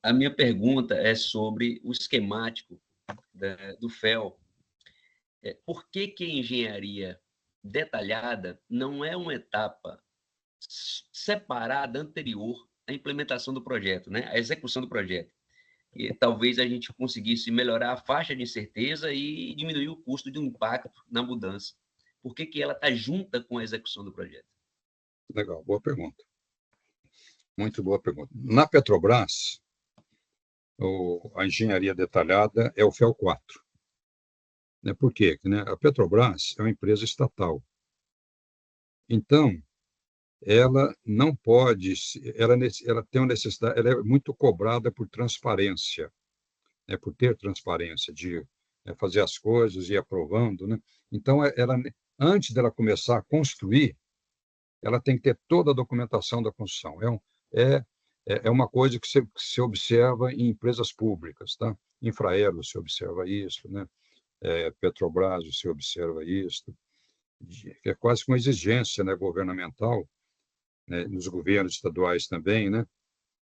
Speaker 5: A minha pergunta é sobre o esquemático do FEL. Por que a engenharia detalhada não é uma etapa separada anterior à implementação do projeto, né? À execução do projeto? E talvez a gente conseguisse melhorar a faixa de incerteza e diminuir o custo de um impacto na mudança. Por que ela está junta com a execução do projeto?
Speaker 2: Legal, boa pergunta. Muito boa pergunta. Na Petrobras, a engenharia detalhada é o FEL 4. Né? Por quê? A Petrobras é uma empresa estatal. Então, ela não pode, ela tem uma necessidade, ela é muito cobrada por transparência, né? Por ter transparência fazer as coisas, ir aprovando, né? Então, ela, antes dela começar a construir, ela tem que ter toda a documentação da construção. É uma coisa que se observa em empresas públicas, tá? Infraero se observa isso, né? Petrobras se observa isso, que é quase que uma exigência, né, governamental, né, nos governos estaduais também, né,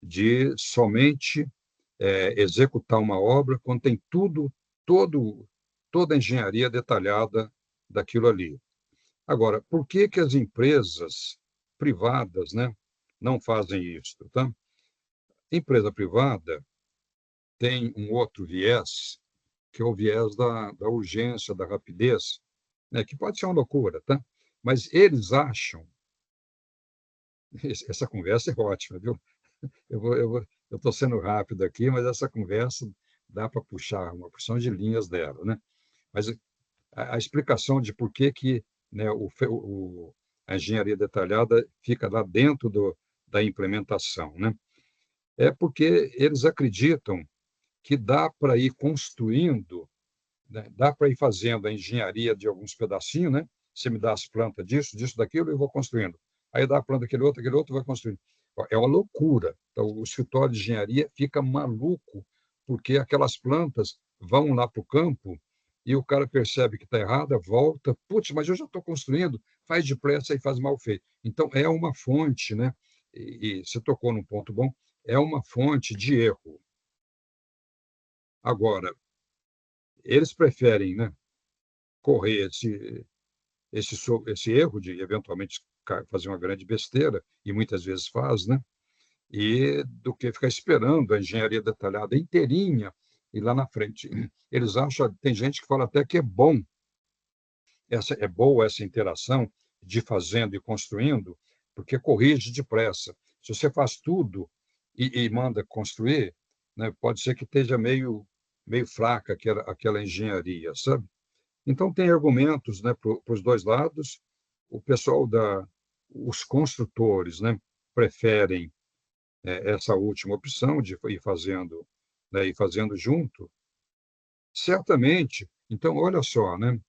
Speaker 2: de somente executar uma obra quando tem toda a engenharia detalhada daquilo ali. Agora, por que que as empresas privadas, né, não fazem isso, tá? Empresa privada tem um outro viés, que é o viés da urgência, da rapidez, né, que pode ser uma loucura, tá? Mas eles acham, essa conversa é ótima, viu? Eu estou sendo rápido aqui, mas essa conversa dá para puxar uma porção de linhas dela, né? Mas a explicação de por que que, né, a engenharia detalhada fica lá dentro da implementação, né? É porque eles acreditam que dá para ir construindo, né? Dá para ir fazendo a engenharia de alguns pedacinhos, né? Você me dá as plantas disso, daquilo, eu vou construindo. Aí dá a planta aquele outro vai construindo. É uma loucura. Então, o escritório de engenharia fica maluco, porque aquelas plantas vão lá para o campo e o cara percebe que está errada, volta, putz, mas eu já estou construindo, faz depressa e faz mal feito. Então, é uma fonte, né? E você tocou num ponto bom, é uma fonte de erro. Agora, eles preferem, né, correr esse erro de eventualmente fazer uma grande besteira, e muitas vezes faz, né? E do que ficar esperando a engenharia detalhada inteirinha e lá na frente. Eles acham, tem gente que fala até que é boa essa interação de fazendo e construindo, porque corrige depressa. Se você faz tudo e manda construir, né, pode ser que esteja meio fraca aquela engenharia, sabe? Então, tem argumentos, né, para os dois lados. O pessoal os construtores, né, preferem essa última opção de ir fazendo, né, ir fazendo junto. Certamente. Então, olha só, né,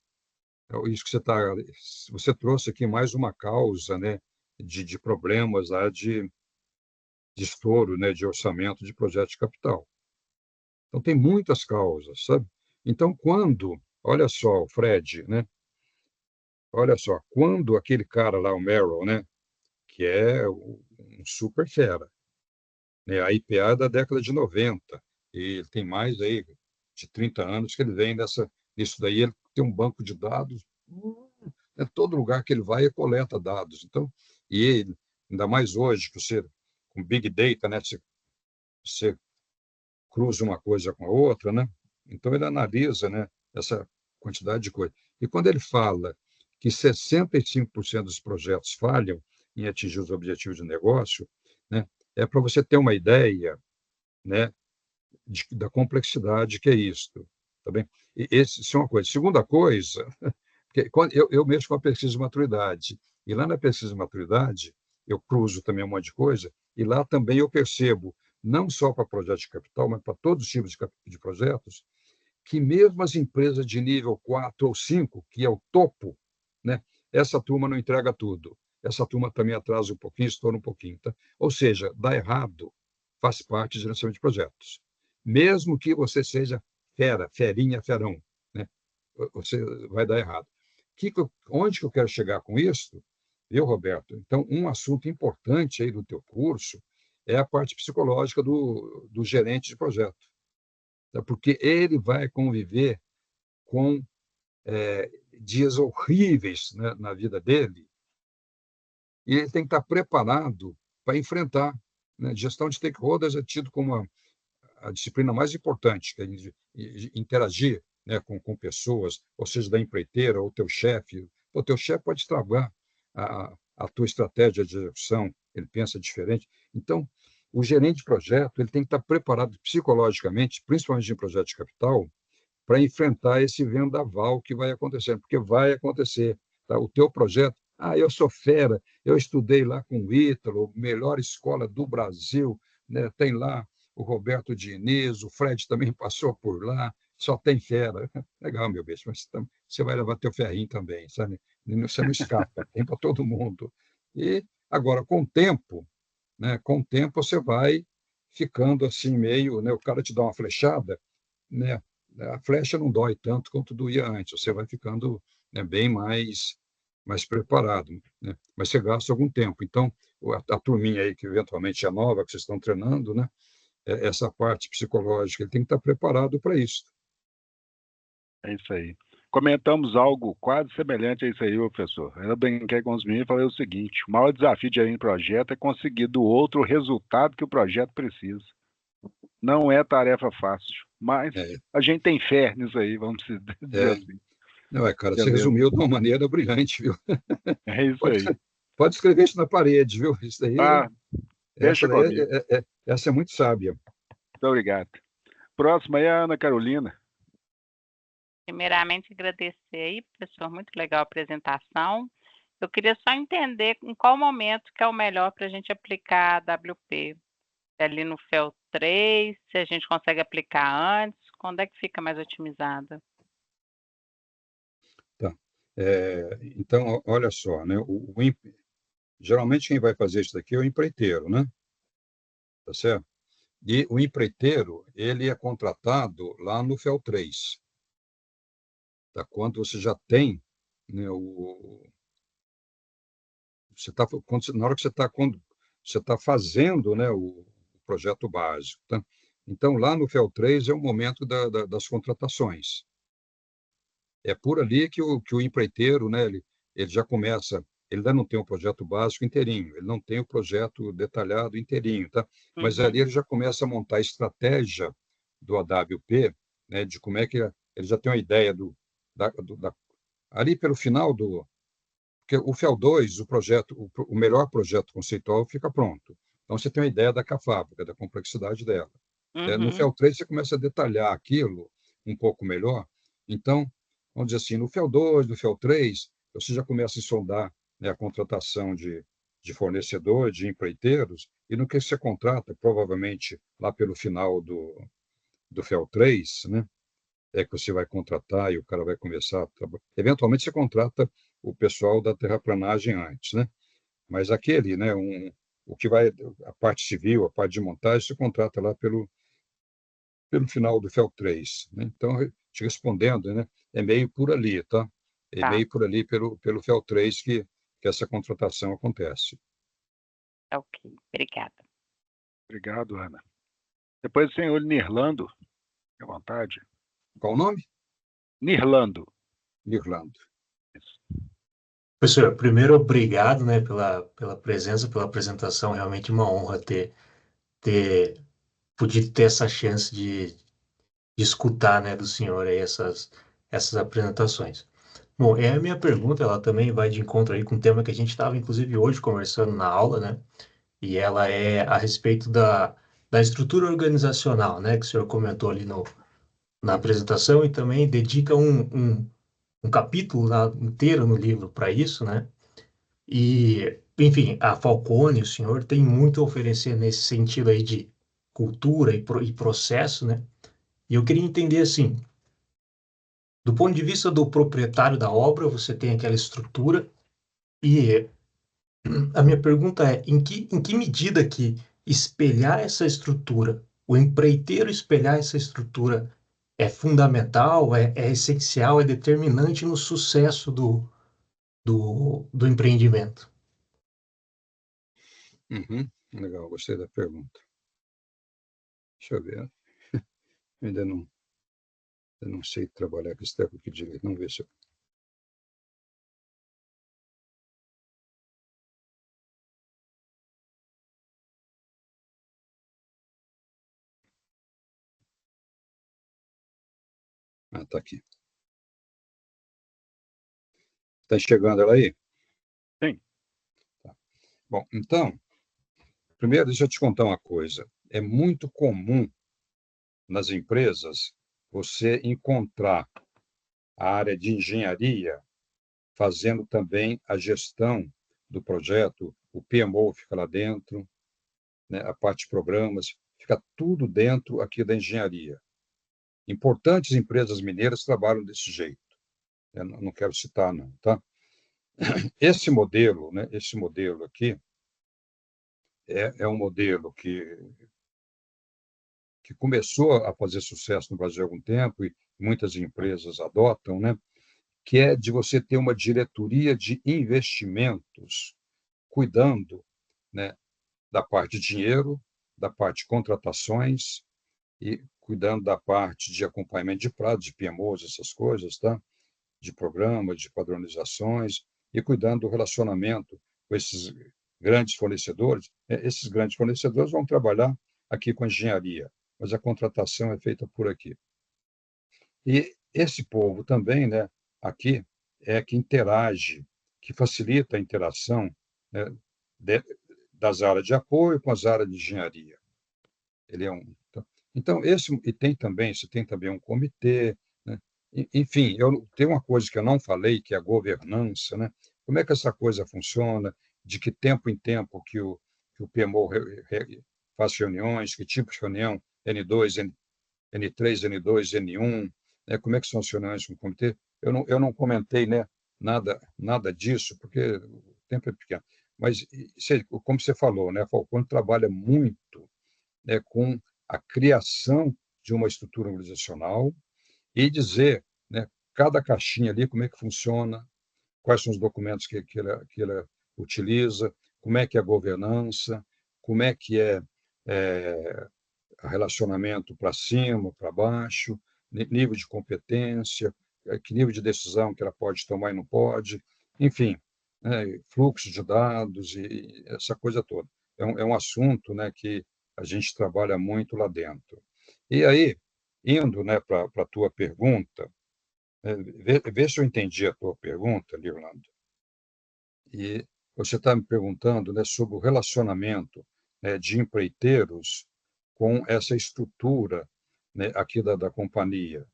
Speaker 2: isso que você trouxe aqui mais uma causa, né, de problemas lá de estouro, né, de orçamento de projeto de capital. Então, tem muitas causas, sabe? Então, olha só, o Fred, né? Olha só, quando aquele cara lá, o Merrill, né, que é um super fera, né, a IPA é da década de 90, e ele tem mais aí de 30 anos que ele vem nisso daí, ele tem um banco de dados, todo lugar que ele vai, ele coleta dados. Então, e ele, ainda mais hoje, que você, com Big Data, né, você cruza uma coisa com a outra, né? Então, ele analisa, né, essa quantidade de coisa. E quando ele fala que 65% dos projetos falham em atingir os objetivos de negócio, né, é para você ter uma ideia, né, da complexidade que é isto. Tá bem? Isso é uma coisa. Segunda coisa, porque quando eu mexo com a pesquisa de maturidade, e lá na pesquisa de maturidade, eu cruzo também um monte de coisa, e lá também eu percebo, não só para projetos de capital, mas para todos os tipos de projetos, que mesmo as empresas de nível 4 ou 5, que é o topo, né, essa turma não entrega tudo. Essa turma também atrasa um pouquinho, estoura um pouquinho. Tá? Ou seja, dá errado, faz parte de gerenciamento de projetos. Mesmo que você seja ferinha, ferão, né, você vai dar errado. Onde que eu quero chegar com isso? Viu, Roberto? Então, um assunto importante aí do teu curso é a parte psicológica do gerente de projeto, porque ele vai conviver com dias horríveis, né, na vida dele, e ele tem que estar preparado para enfrentar. Né? Gestão de stakeholders é tido como a disciplina mais importante, que é interagir, né, com pessoas, ou seja, da empreiteira, ou teu chefe. O teu chefe pode estragar a tua estratégia de execução, ele pensa diferente. Então, o gerente de projeto ele tem que estar preparado psicologicamente, principalmente em projeto de capital, para enfrentar esse vendaval que vai acontecer, porque vai acontecer. Tá? O teu projeto, eu sou fera, eu estudei lá com o Ítalo, melhor escola do Brasil, né? Tem lá o Roberto Diniz, o Fred também passou por lá, só tem fera. Legal, meu beijo, mas você vai levar teu ferrinho também, sabe? Você não escapa, tem para todo mundo. E agora, com o tempo, né? Com o tempo você vai ficando assim meio, né? O cara te dá uma flechada, né? A flecha não dói tanto quanto doía antes. Você vai ficando, né, bem mais preparado, né? Mas você gasta algum tempo. Então, a turminha aí que eventualmente é nova, que vocês estão treinando, né? Essa parte psicológica, ele tem que estar preparado para isso.
Speaker 1: É isso aí. Comentamos algo quase semelhante a isso aí, professor. Eu brinquei com os meninos e falei o seguinte: o maior desafio de gerir um projeto é conseguir do outro o resultado que o projeto precisa. Não é tarefa fácil, mas
Speaker 2: É,
Speaker 1: a gente tem fé nisso aí, vamos dizer
Speaker 2: é,
Speaker 1: assim.
Speaker 2: não é, cara, você
Speaker 1: Beleza.
Speaker 2: resumiu de uma maneira brilhante, viu?
Speaker 1: É isso
Speaker 2: Pode,
Speaker 1: aí.
Speaker 2: pode escrever isso na parede, viu? Isso daí,
Speaker 1: Ah,
Speaker 2: essa
Speaker 1: deixa
Speaker 2: daí
Speaker 1: comigo.
Speaker 2: essa é muito sábia.
Speaker 1: Muito obrigado. Próxima é a Ana Carolina.
Speaker 4: Primeiramente, agradecer aí, professor, muito legal a apresentação. Eu queria só entender em qual momento que é o melhor para a gente aplicar a WP. É ali no FEL 3, se a gente consegue aplicar antes, quando é que fica mais otimizada?
Speaker 2: Tá. Então, olha só, né? Geralmente quem vai fazer isso daqui é o empreiteiro, né? Tá certo? E o empreiteiro, ele é contratado lá no FEL 3, tá? Quando você já tem, né, na hora que você tá fazendo, né, o projeto básico, tá? Então, lá no FEL 3 é o momento das contratações. É por ali que o empreiteiro, né, ele já começa, ele ainda não tem o projeto básico inteirinho, ele não tem o projeto detalhado inteirinho, tá? Mas ali ele já começa a montar a estratégia do AWP, né, de como é que ele já tem uma ideia ali pelo final porque o FEL2, o melhor projeto conceitual fica pronto. Então você tem uma ideia da fábrica, da complexidade dela. No
Speaker 4: Uhum.
Speaker 2: FEL3 você começa a detalhar aquilo um pouco melhor. Então, vamos dizer assim, no FEL2, no FEL3, você já começa a sondar, né, a contratação de fornecedores, de empreiteiros, e no que você contrata, provavelmente lá pelo final do FEL3, né, é que você vai contratar e o cara vai começar a trabalhar. Eventualmente você contrata o pessoal da terraplanagem antes, né? Mas aquele, né, o que vai, a parte civil, a parte de montagem, você contrata lá pelo final do FEL 3, né? Então, te respondendo, né, é meio por ali, tá? É
Speaker 4: Tá,
Speaker 2: meio por ali pelo FEL 3 que essa contratação acontece.
Speaker 4: tá ok. Obrigada.
Speaker 1: Obrigado, Ana. Depois o senhor Nirlando, fique à vontade.
Speaker 2: Qual o nome?
Speaker 1: Nirlando.
Speaker 2: Irlanda.
Speaker 1: Isso.
Speaker 3: Professor, primeiro, obrigado, né, pela presença, pela apresentação. Realmente uma honra ter podido ter essa chance de escutar, né, do senhor aí essas apresentações. Bom, a minha pergunta, ela também vai de encontro aí com um tema que a gente estava, inclusive, hoje conversando na aula, né? E ela é a respeito da estrutura organizacional, né? Que o senhor comentou ali na apresentação e também dedica um capítulo inteiro no livro para isso, né? E, enfim, a Falcone, o senhor, tem muito a oferecer nesse sentido aí de cultura e processo, né? E eu queria entender assim, do ponto de vista do proprietário da obra, você tem aquela estrutura, e a minha pergunta é, em que medida que espelhar essa estrutura, o empreiteiro espelhar essa estrutura é fundamental, é essencial, é determinante no sucesso do empreendimento?
Speaker 2: Uhum. Legal, gostei da pergunta. Deixa eu ver. Eu ainda não sei trabalhar com esse tempo aqui direito. Vamos ver se eu... Ah, está aqui. Está enxergando ela aí?
Speaker 1: Sim.
Speaker 2: Tá. Bom, então, primeiro, deixa eu te contar uma coisa. É muito comum nas empresas você encontrar a área de engenharia fazendo também a gestão do projeto, o PMO fica lá dentro, né, a parte de programas, fica tudo dentro aqui da engenharia. Importantes empresas mineiras trabalham desse jeito. Eu não quero citar, não, tá? Esse modelo, né, esse modelo aqui é um modelo que começou a fazer sucesso no Brasil há algum tempo e muitas empresas adotam, né, que é de você ter uma diretoria de investimentos cuidando, né, da parte de dinheiro, da parte de contratações e cuidando da parte de acompanhamento de prazo, de PMOs, essas coisas, tá? De programas, de padronizações e cuidando do relacionamento com esses grandes fornecedores. Esses grandes fornecedores vão trabalhar aqui com a engenharia, mas a contratação é feita por aqui. E esse povo também, né, aqui, é que interage, que facilita a interação, né, das áreas de apoio com as áreas de engenharia. Ele é um. Então, e você tem também um comitê, né? Enfim, tem uma coisa que eu não falei, que é a governança, né? Como é que essa coisa funciona, de que tempo em tempo que o PMO faz reuniões, que tipo de reunião, N2, N3, N2, N1, né? Como é que são as reuniões com o comitê? Eu não comentei, né, nada disso, porque o tempo é pequeno. Mas, como você falou, né, a Falcone trabalha muito, né, com a criação de uma estrutura organizacional e dizer, né, cada caixinha ali, como é que funciona, quais são os documentos que ela utiliza, como é que é a governança, como é que é relacionamento para cima, para baixo, nível de competência, que nível de decisão que ela pode tomar e não pode, enfim, né, fluxo de dados e essa coisa toda. É um assunto, né, que a gente trabalha muito lá dentro. E aí, indo, né, para a tua pergunta, vê se eu entendi a tua pergunta, Lirlando. E você está me perguntando, né, sobre o relacionamento, né, de empreiteiros com essa estrutura, né, aqui da companhia.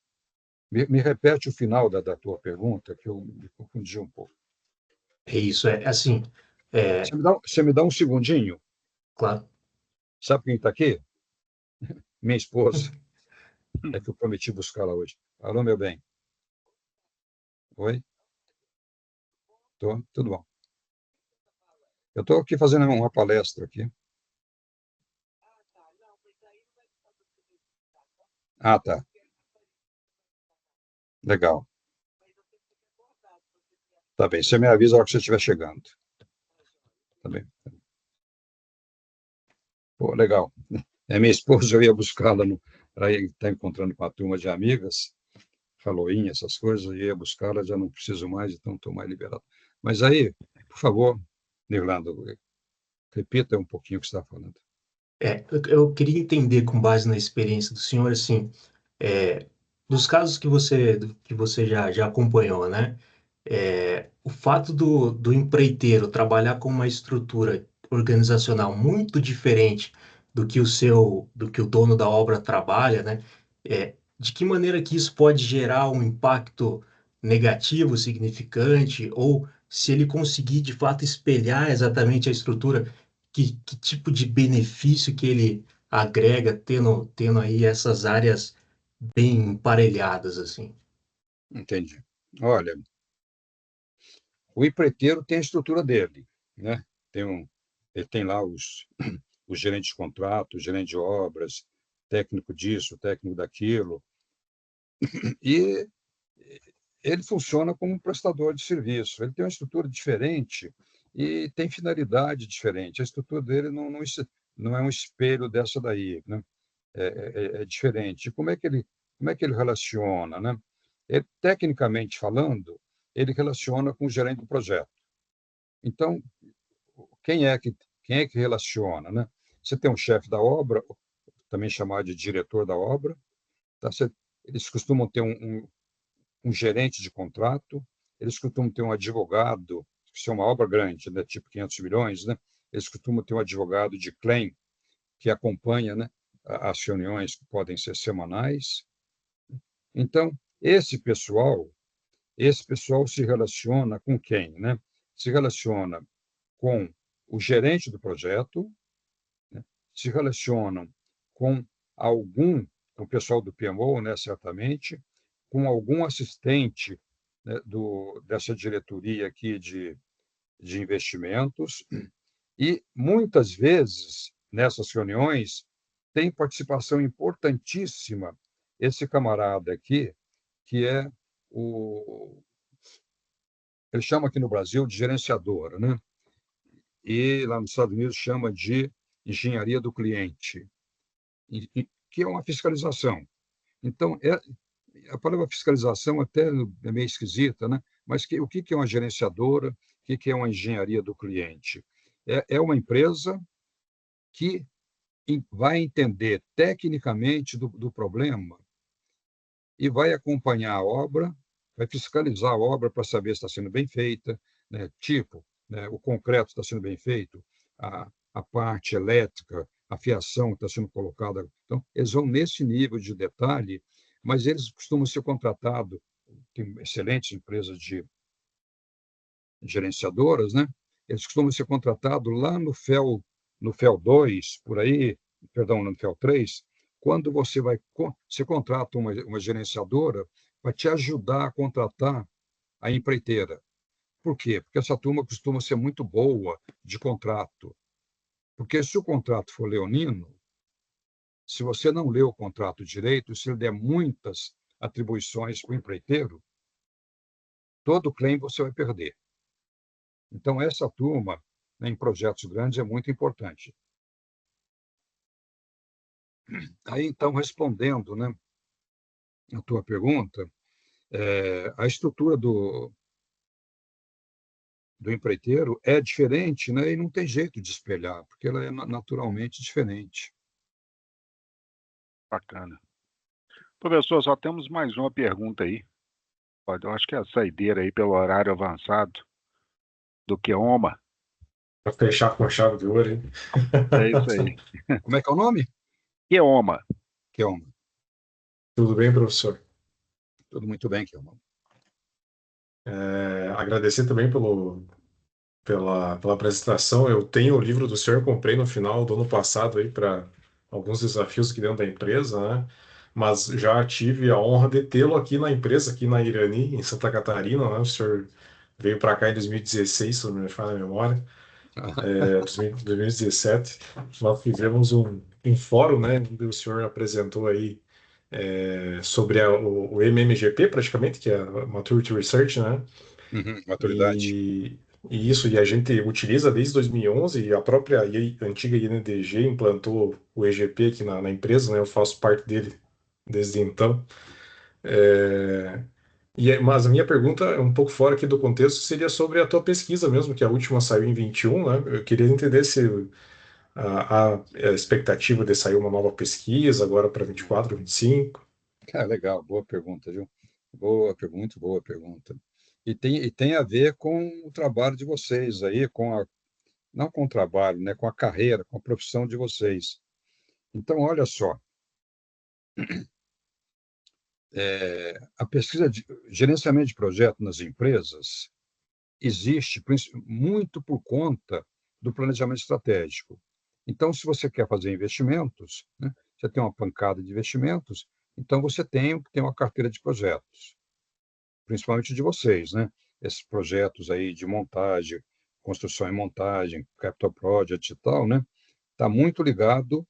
Speaker 2: Me repete o final da tua pergunta, que eu me confundi um pouco.
Speaker 3: É isso, é assim, é,
Speaker 2: Você me dá um segundinho?
Speaker 3: claro.
Speaker 2: Sabe quem está aqui? Minha esposa. É que eu prometi buscá-la hoje. Alô, meu bem. Oi? Tudo bom. Eu estou aqui fazendo uma palestra aqui. Ah, tá. Legal. Tá bem. Você me avisa a hora que você estiver chegando. Tá bem. Pô, legal. Minha esposa, eu ia buscá-la, ela está encontrando com uma turma de amigas, Halloween, essas coisas, eu ia buscá-la, já não preciso mais, então estou mais liberado. Mas aí, por favor, Nirlando, repita um pouquinho o que você está falando.
Speaker 3: Eu queria entender, com base na experiência do senhor, assim, dos casos que você já acompanhou, né? O fato do empreiteiro trabalhar com uma estrutura organizacional muito diferente do que o dono da obra trabalha, né? De que maneira que isso pode gerar um impacto negativo, significante, ou se ele conseguir de fato espelhar exatamente a estrutura, que tipo de benefício que ele agrega tendo aí essas áreas bem emparelhadas assim.
Speaker 2: Entendi. Olha, o empreiteiro tem a estrutura dele, né? Ele tem lá os gerentes de contrato, os gerentes de obras, técnico disso, técnico daquilo, e ele funciona como um prestador de serviço. Ele tem uma estrutura diferente e tem finalidade diferente. A estrutura dele não é um espelho dessa daí, né? É diferente. E como é que ele relaciona, né? Tecnicamente falando, ele relaciona com o gerente do projeto. Então, quem é que relaciona, né? Você tem um chefe da obra, também chamado de diretor da obra, tá? Eles costumam ter um gerente de contrato, eles costumam ter um advogado, se é uma obra grande, né, tipo 500 milhões, né, eles costumam ter um advogado de claim que acompanha, né, as reuniões que podem ser semanais. Então, esse pessoal se relaciona com quem, né? Se relaciona com o gerente do projeto, né? Se relacionam com algum com o pessoal do PMO, né, certamente, com algum assistente, né, dessa diretoria aqui de investimentos, e muitas vezes, nessas reuniões, tem participação importantíssima esse camarada aqui, que é ele chama aqui no Brasil de gerenciador, né? E lá nos Estados Unidos chama de engenharia do cliente, que é uma fiscalização. Então, a palavra fiscalização até é meio esquisita, né? Mas o que é uma gerenciadora? O que é uma engenharia do cliente? É uma empresa que vai entender tecnicamente do problema e vai acompanhar a obra, vai fiscalizar a obra para saber se está sendo bem feita, né? Tipo, né, o concreto está sendo bem feito, a parte elétrica, a fiação está sendo colocada. Então, eles vão nesse nível de detalhe, mas eles costumam ser contratados, tem excelentes empresas de gerenciadoras, né? Eles costumam ser contratados lá no FEL 2, por aí, perdão, no FEL 3, quando você contrata uma gerenciadora para te ajudar a contratar a empreiteira. Por quê? Porque essa turma costuma ser muito boa de contrato. Porque se o contrato for leonino, se você não lê o contrato direito, se ele der muitas atribuições para o empreiteiro, todo claim você vai perder. Então, essa turma, né, em projetos grandes, é muito importante. Aí, então, respondendo, né, a tua pergunta, a estrutura do empreiteiro é diferente, né, e não tem jeito de espelhar, porque ela é naturalmente diferente.
Speaker 1: Bacana. Professor, só temos mais uma pergunta aí. Eu acho que é a saideira aí pelo horário avançado do QEOMA.
Speaker 6: Para fechar com chave de ouro, hein?
Speaker 1: É isso aí.
Speaker 2: Como é que é o nome?
Speaker 1: QEOMA.
Speaker 2: QEOMA.
Speaker 6: Tudo bem, professor?
Speaker 2: Tudo muito bem, QEOMA.
Speaker 6: Agradecer também pela apresentação. Eu tenho o livro do senhor, comprei no final do ano passado aí para alguns desafios que dentro da empresa, né? Mas já tive a honra de tê-lo aqui na empresa, aqui na Irani, em Santa Catarina, né? O senhor veio para cá em 2016, se não me falha a memória, 2017. Nós fizemos um fórum, né? Onde o senhor apresentou aí sobre o MMGP, praticamente, que é a Maturity Research, né?
Speaker 2: Maturidade.
Speaker 6: E a gente utiliza desde 2011, e a própria antiga INDG implantou o EGP aqui na empresa, né? Eu faço parte dele desde então. Mas a minha pergunta é um pouco fora aqui do contexto, seria sobre a tua pesquisa mesmo, que a última saiu em 21, né? Eu queria entender se a expectativa de sair uma nova pesquisa agora para 24, 25.
Speaker 2: Legal, boa pergunta, viu? Muito boa pergunta. E tem a ver com o trabalho de vocês aí, não com o trabalho, né, com a carreira, com a profissão de vocês. Então, olha só, a pesquisa de gerenciamento de projeto nas empresas existe muito por conta do planejamento estratégico. Então, se você quer fazer investimentos, né, você tem uma pancada de investimentos, então você tem que ter uma carteira de projetos, principalmente de vocês, né? Esses projetos aí de montagem, construção e montagem, capital project e tal, né? Está muito ligado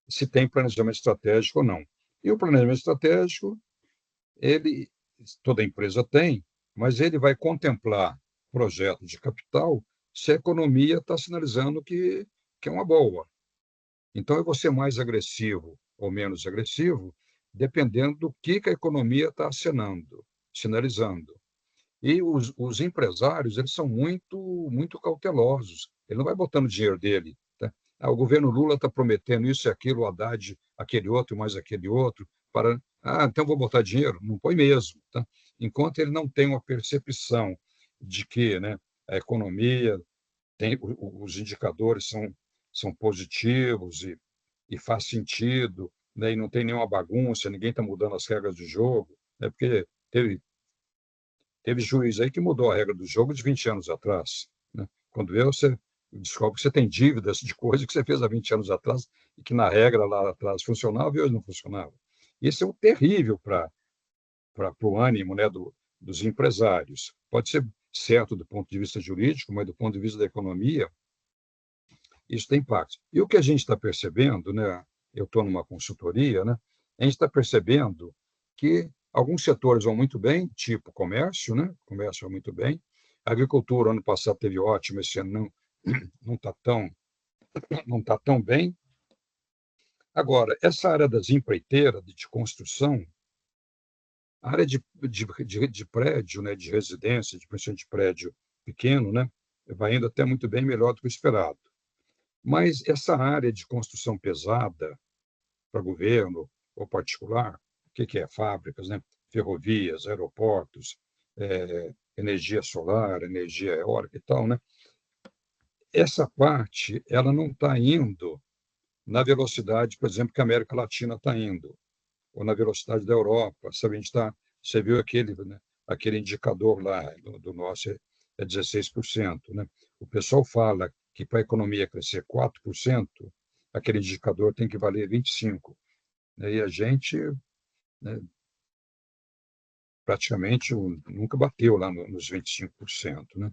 Speaker 2: se tem planejamento estratégico ou não. E o planejamento estratégico, toda empresa tem, mas ele vai contemplar projeto de capital se a economia está sinalizando que é uma boa. Então, eu vou ser mais agressivo ou menos agressivo, dependendo do que a economia está sinalizando. E os empresários, eles são muito cautelosos. Ele não vai botando dinheiro dele. Tá? O governo Lula está prometendo isso e aquilo, o Haddad, aquele outro, mais aquele outro, então vou botar dinheiro? Não põe mesmo. Tá? Enquanto ele não tem uma percepção de que, né, a economia, os indicadores são positivos e faz sentido, né, e não tem nenhuma bagunça, ninguém está mudando as regras do jogo, né, porque teve juiz aí que mudou a regra do jogo de 20 anos atrás. Né? Quando você descobre que você tem dívidas de coisas que você fez há 20 anos atrás e que na regra lá atrás funcionava e hoje não funcionava. Isso é terrível para o ânimo, né, dos empresários. Pode ser certo do ponto de vista jurídico, mas do ponto de vista da economia, isso tem impacto. E o que a gente está percebendo, né, eu estou numa consultoria, né, a gente está percebendo que alguns setores vão muito bem, tipo comércio, né, comércio vai muito bem, a agricultura, ano passado teve ótimo, esse ano não está tão bem. Agora, essa área das empreiteiras, de construção, a área de prédio, né, de residência, principalmente de prédio pequeno, né, vai indo até muito bem, melhor do que o esperado. Mas essa área de construção pesada, para governo ou particular, o que é? Fábricas, né, ferrovias, aeroportos, energia solar, energia eólica e tal, né? Essa parte ela não está indo na velocidade, por exemplo, que a América Latina está indo, ou na velocidade da Europa. Sabe, você viu aquele indicador lá do nosso é 16%, né? O pessoal fala que para a economia crescer 4%, aquele indicador tem que valer 25%. E a gente, né, praticamente nunca bateu lá nos 25%, né?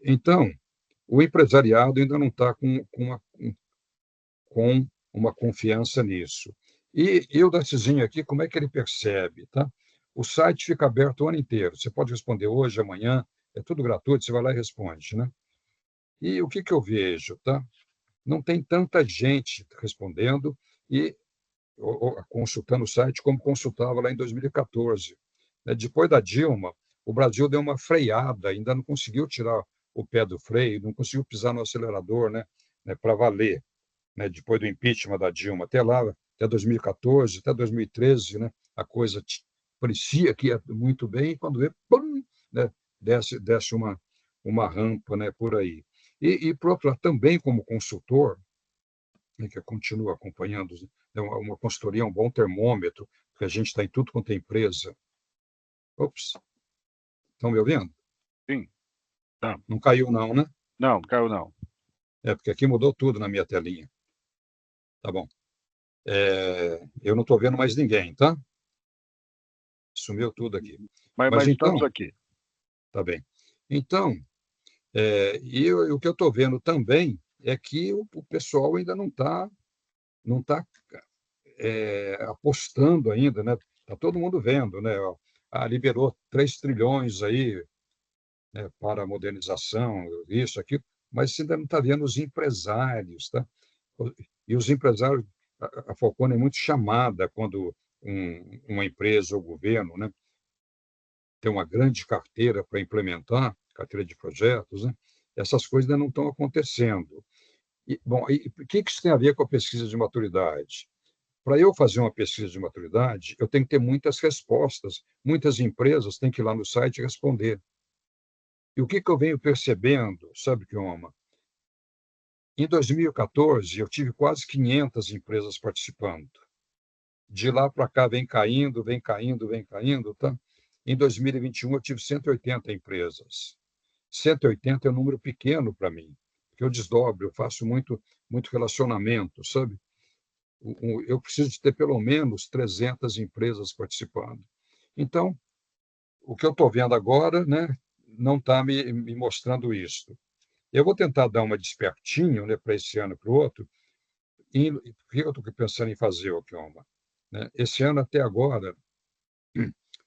Speaker 2: Então, o empresariado ainda não está com uma confiança nisso. E o Darcizinho aqui, como é que ele percebe? Tá? O site fica aberto o ano inteiro. Você pode responder hoje, amanhã, é tudo gratuito, você vai lá e responde. Né? E o que eu vejo? Tá? Não tem tanta gente respondendo e consultando o site como consultava lá em 2014. Né? Depois da Dilma, o Brasil deu uma freada, ainda não conseguiu tirar o pé do freio, não conseguiu pisar no acelerador, né, para valer. Né, depois do impeachment da Dilma, até lá, até 2014, até 2013, né, a coisa parecia que ia muito bem, e quando vê, pum, né, desce uma rampa, né, por aí. E por outro lado, também como consultor, né, que eu continuo acompanhando, né, uma consultoria é um bom termômetro, porque a gente está em tudo quanto é empresa. Ops, estão me ouvindo?
Speaker 1: Sim. Tá.
Speaker 2: Não caiu não, né?
Speaker 1: Não caiu não.
Speaker 2: Porque aqui mudou tudo na minha telinha. Tá bom. Eu não estou vendo mais ninguém, tá? Sumiu tudo aqui.
Speaker 1: Mas
Speaker 2: então,
Speaker 1: estamos aqui.
Speaker 2: Tá bem. Então, o que eu estou vendo também é que o pessoal ainda não tá apostando ainda, né? Está todo mundo vendo, né? Liberou 3 trilhões aí, né, para a modernização, isso, aquilo, mas você ainda não está vendo os empresários, tá? E os empresários, a Falcone é muito chamada quando uma empresa ou governo, né, tem uma grande carteira para implementar, carteira de projetos, né? Essas coisas ainda não estão acontecendo. Bom, o que isso tem a ver com a pesquisa de maturidade? Para eu fazer uma pesquisa de maturidade, eu tenho que ter muitas respostas. Muitas empresas têm que ir lá no site responder. E o que eu venho percebendo, sabe, Kioma? Em 2014, eu tive quase 500 empresas participando. De lá para cá vem caindo, tá? Em 2021, eu tive 180 empresas. 180 é um número pequeno para mim, porque eu desdobro, eu faço muito relacionamento, sabe? Eu preciso de ter pelo menos 300 empresas participando. Então, o que eu estou vendo agora, né, não está me mostrando isso. Eu vou tentar dar uma despertinho, né, para esse ano e para o outro. O que eu estou pensando em fazer, Kioma? Né? Esse ano, até agora,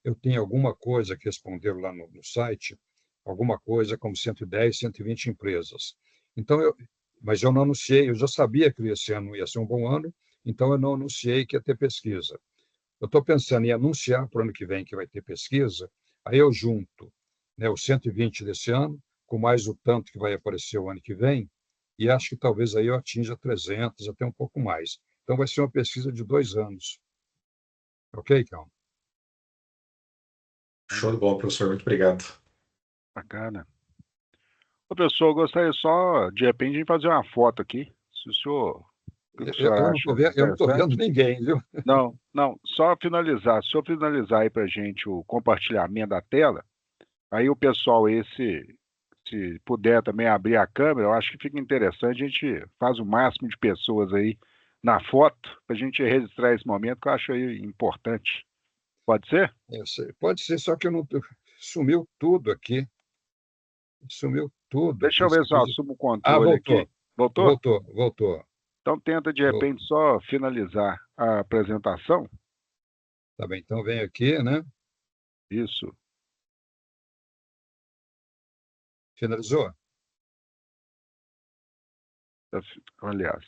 Speaker 2: eu tenho alguma coisa que responder lá no site, alguma coisa como 110, 120 empresas. Então, mas eu não anunciei, eu já sabia que esse ano ia ser um bom ano, então eu não anunciei que ia ter pesquisa. Eu estou pensando em anunciar para o ano que vem que vai ter pesquisa, aí eu junto, né, os 120 desse ano, com mais o tanto que vai aparecer o ano que vem, e acho que talvez aí eu atinja 300, até um pouco mais. Então vai ser uma pesquisa de 2 anos. Ok, Calma?
Speaker 6: Show de bola, professor. Muito obrigado.
Speaker 1: Bacana. Ô, professor, eu gostaria só, de repente, de fazer uma foto aqui. Se o senhor, o que o senhor acha
Speaker 2: eu não estou vendo
Speaker 1: interessante?
Speaker 2: ninguém, viu?
Speaker 1: Não, só finalizar. Se o senhor finalizar aí para a gente o compartilhamento da tela, aí o pessoal se puder também abrir a câmera, eu acho que fica interessante, a gente faz o máximo de pessoas aí na foto, para a gente registrar esse momento, que eu acho aí importante. Pode ser?
Speaker 2: Pode ser, só que eu não... Sumiu tudo aqui. Sumiu tudo.
Speaker 1: Deixa eu ver se eu assumo o controle
Speaker 2: voltou.
Speaker 1: aqui. Voltou?
Speaker 2: Voltou.
Speaker 1: Então tenta, de repente, só finalizar a apresentação.
Speaker 2: Tá bem, então vem aqui, né?
Speaker 1: Isso.
Speaker 2: Finalizou?
Speaker 1: Aliás,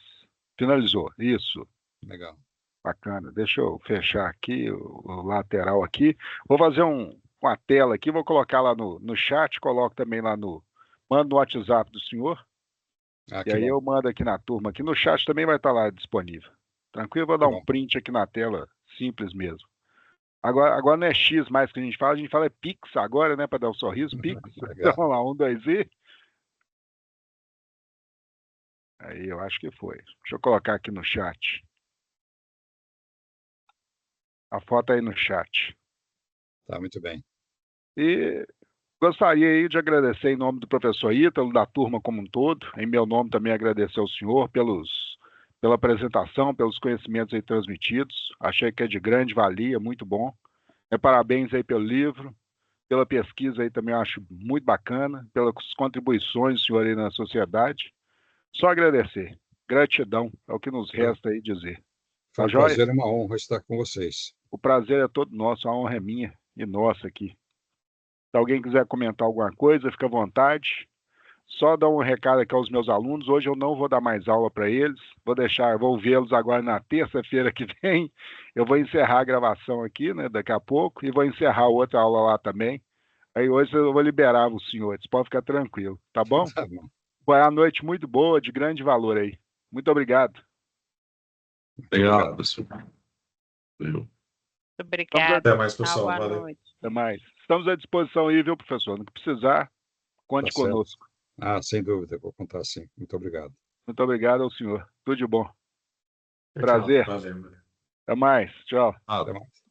Speaker 1: finalizou. Isso.
Speaker 2: Legal.
Speaker 1: Bacana. Deixa eu fechar aqui o lateral aqui. Vou fazer uma tela aqui, vou colocar lá no chat, coloco também lá mando no WhatsApp do senhor. E aí eu mando aqui na turma, aqui no chat também vai estar lá disponível. Tranquilo? Vou dar um print aqui na tela, simples mesmo. Agora não é X mais que a gente fala é Pix agora, né, para dar um sorriso, Pix. Então vamos lá, 1, 2 e... Aí eu acho que foi. Deixa eu colocar aqui no chat. A foto aí no chat.
Speaker 2: Tá, muito bem.
Speaker 1: E gostaria aí de agradecer em nome do professor Ítalo, da turma como um todo, em meu nome também agradecer ao senhor pela apresentação, pelos conhecimentos aí transmitidos. Achei que é de grande valia, muito bom. Parabéns aí pelo livro, pela pesquisa aí também eu acho muito bacana, pelas contribuições do senhor aí na sociedade. Só agradecer. Gratidão é o que nos resta aí dizer.
Speaker 2: Foi um prazer e uma honra estar com vocês.
Speaker 1: O prazer é todo nosso, a honra é minha e nossa aqui. Se alguém quiser comentar alguma coisa, fica à vontade. Só dar um recado aqui aos meus alunos. Hoje eu não vou dar mais aula para eles. Vou vê-los agora na terça-feira que vem. Eu vou encerrar a gravação aqui, né, daqui a pouco, e vou encerrar outra aula lá também. Aí hoje eu vou liberar os senhores. Pode ficar tranquilo, tá bom?
Speaker 2: Tá bom.
Speaker 1: Foi uma noite muito boa, de grande valor aí. Muito obrigado.
Speaker 6: Obrigado, professor.
Speaker 4: Muito obrigada.
Speaker 6: Até mais, pessoal.
Speaker 4: Boa
Speaker 6: Valeu.
Speaker 4: noite.
Speaker 1: Até mais. Estamos à disposição aí, viu, professor? No que precisar, conte conosco.
Speaker 2: Sem dúvida, vou contar sim. Muito obrigado.
Speaker 1: Muito obrigado ao senhor. Tudo de bom.
Speaker 6: Tchau.
Speaker 1: Prazer.
Speaker 6: Valeu.
Speaker 1: Até mais. Tchau.
Speaker 2: Até mais.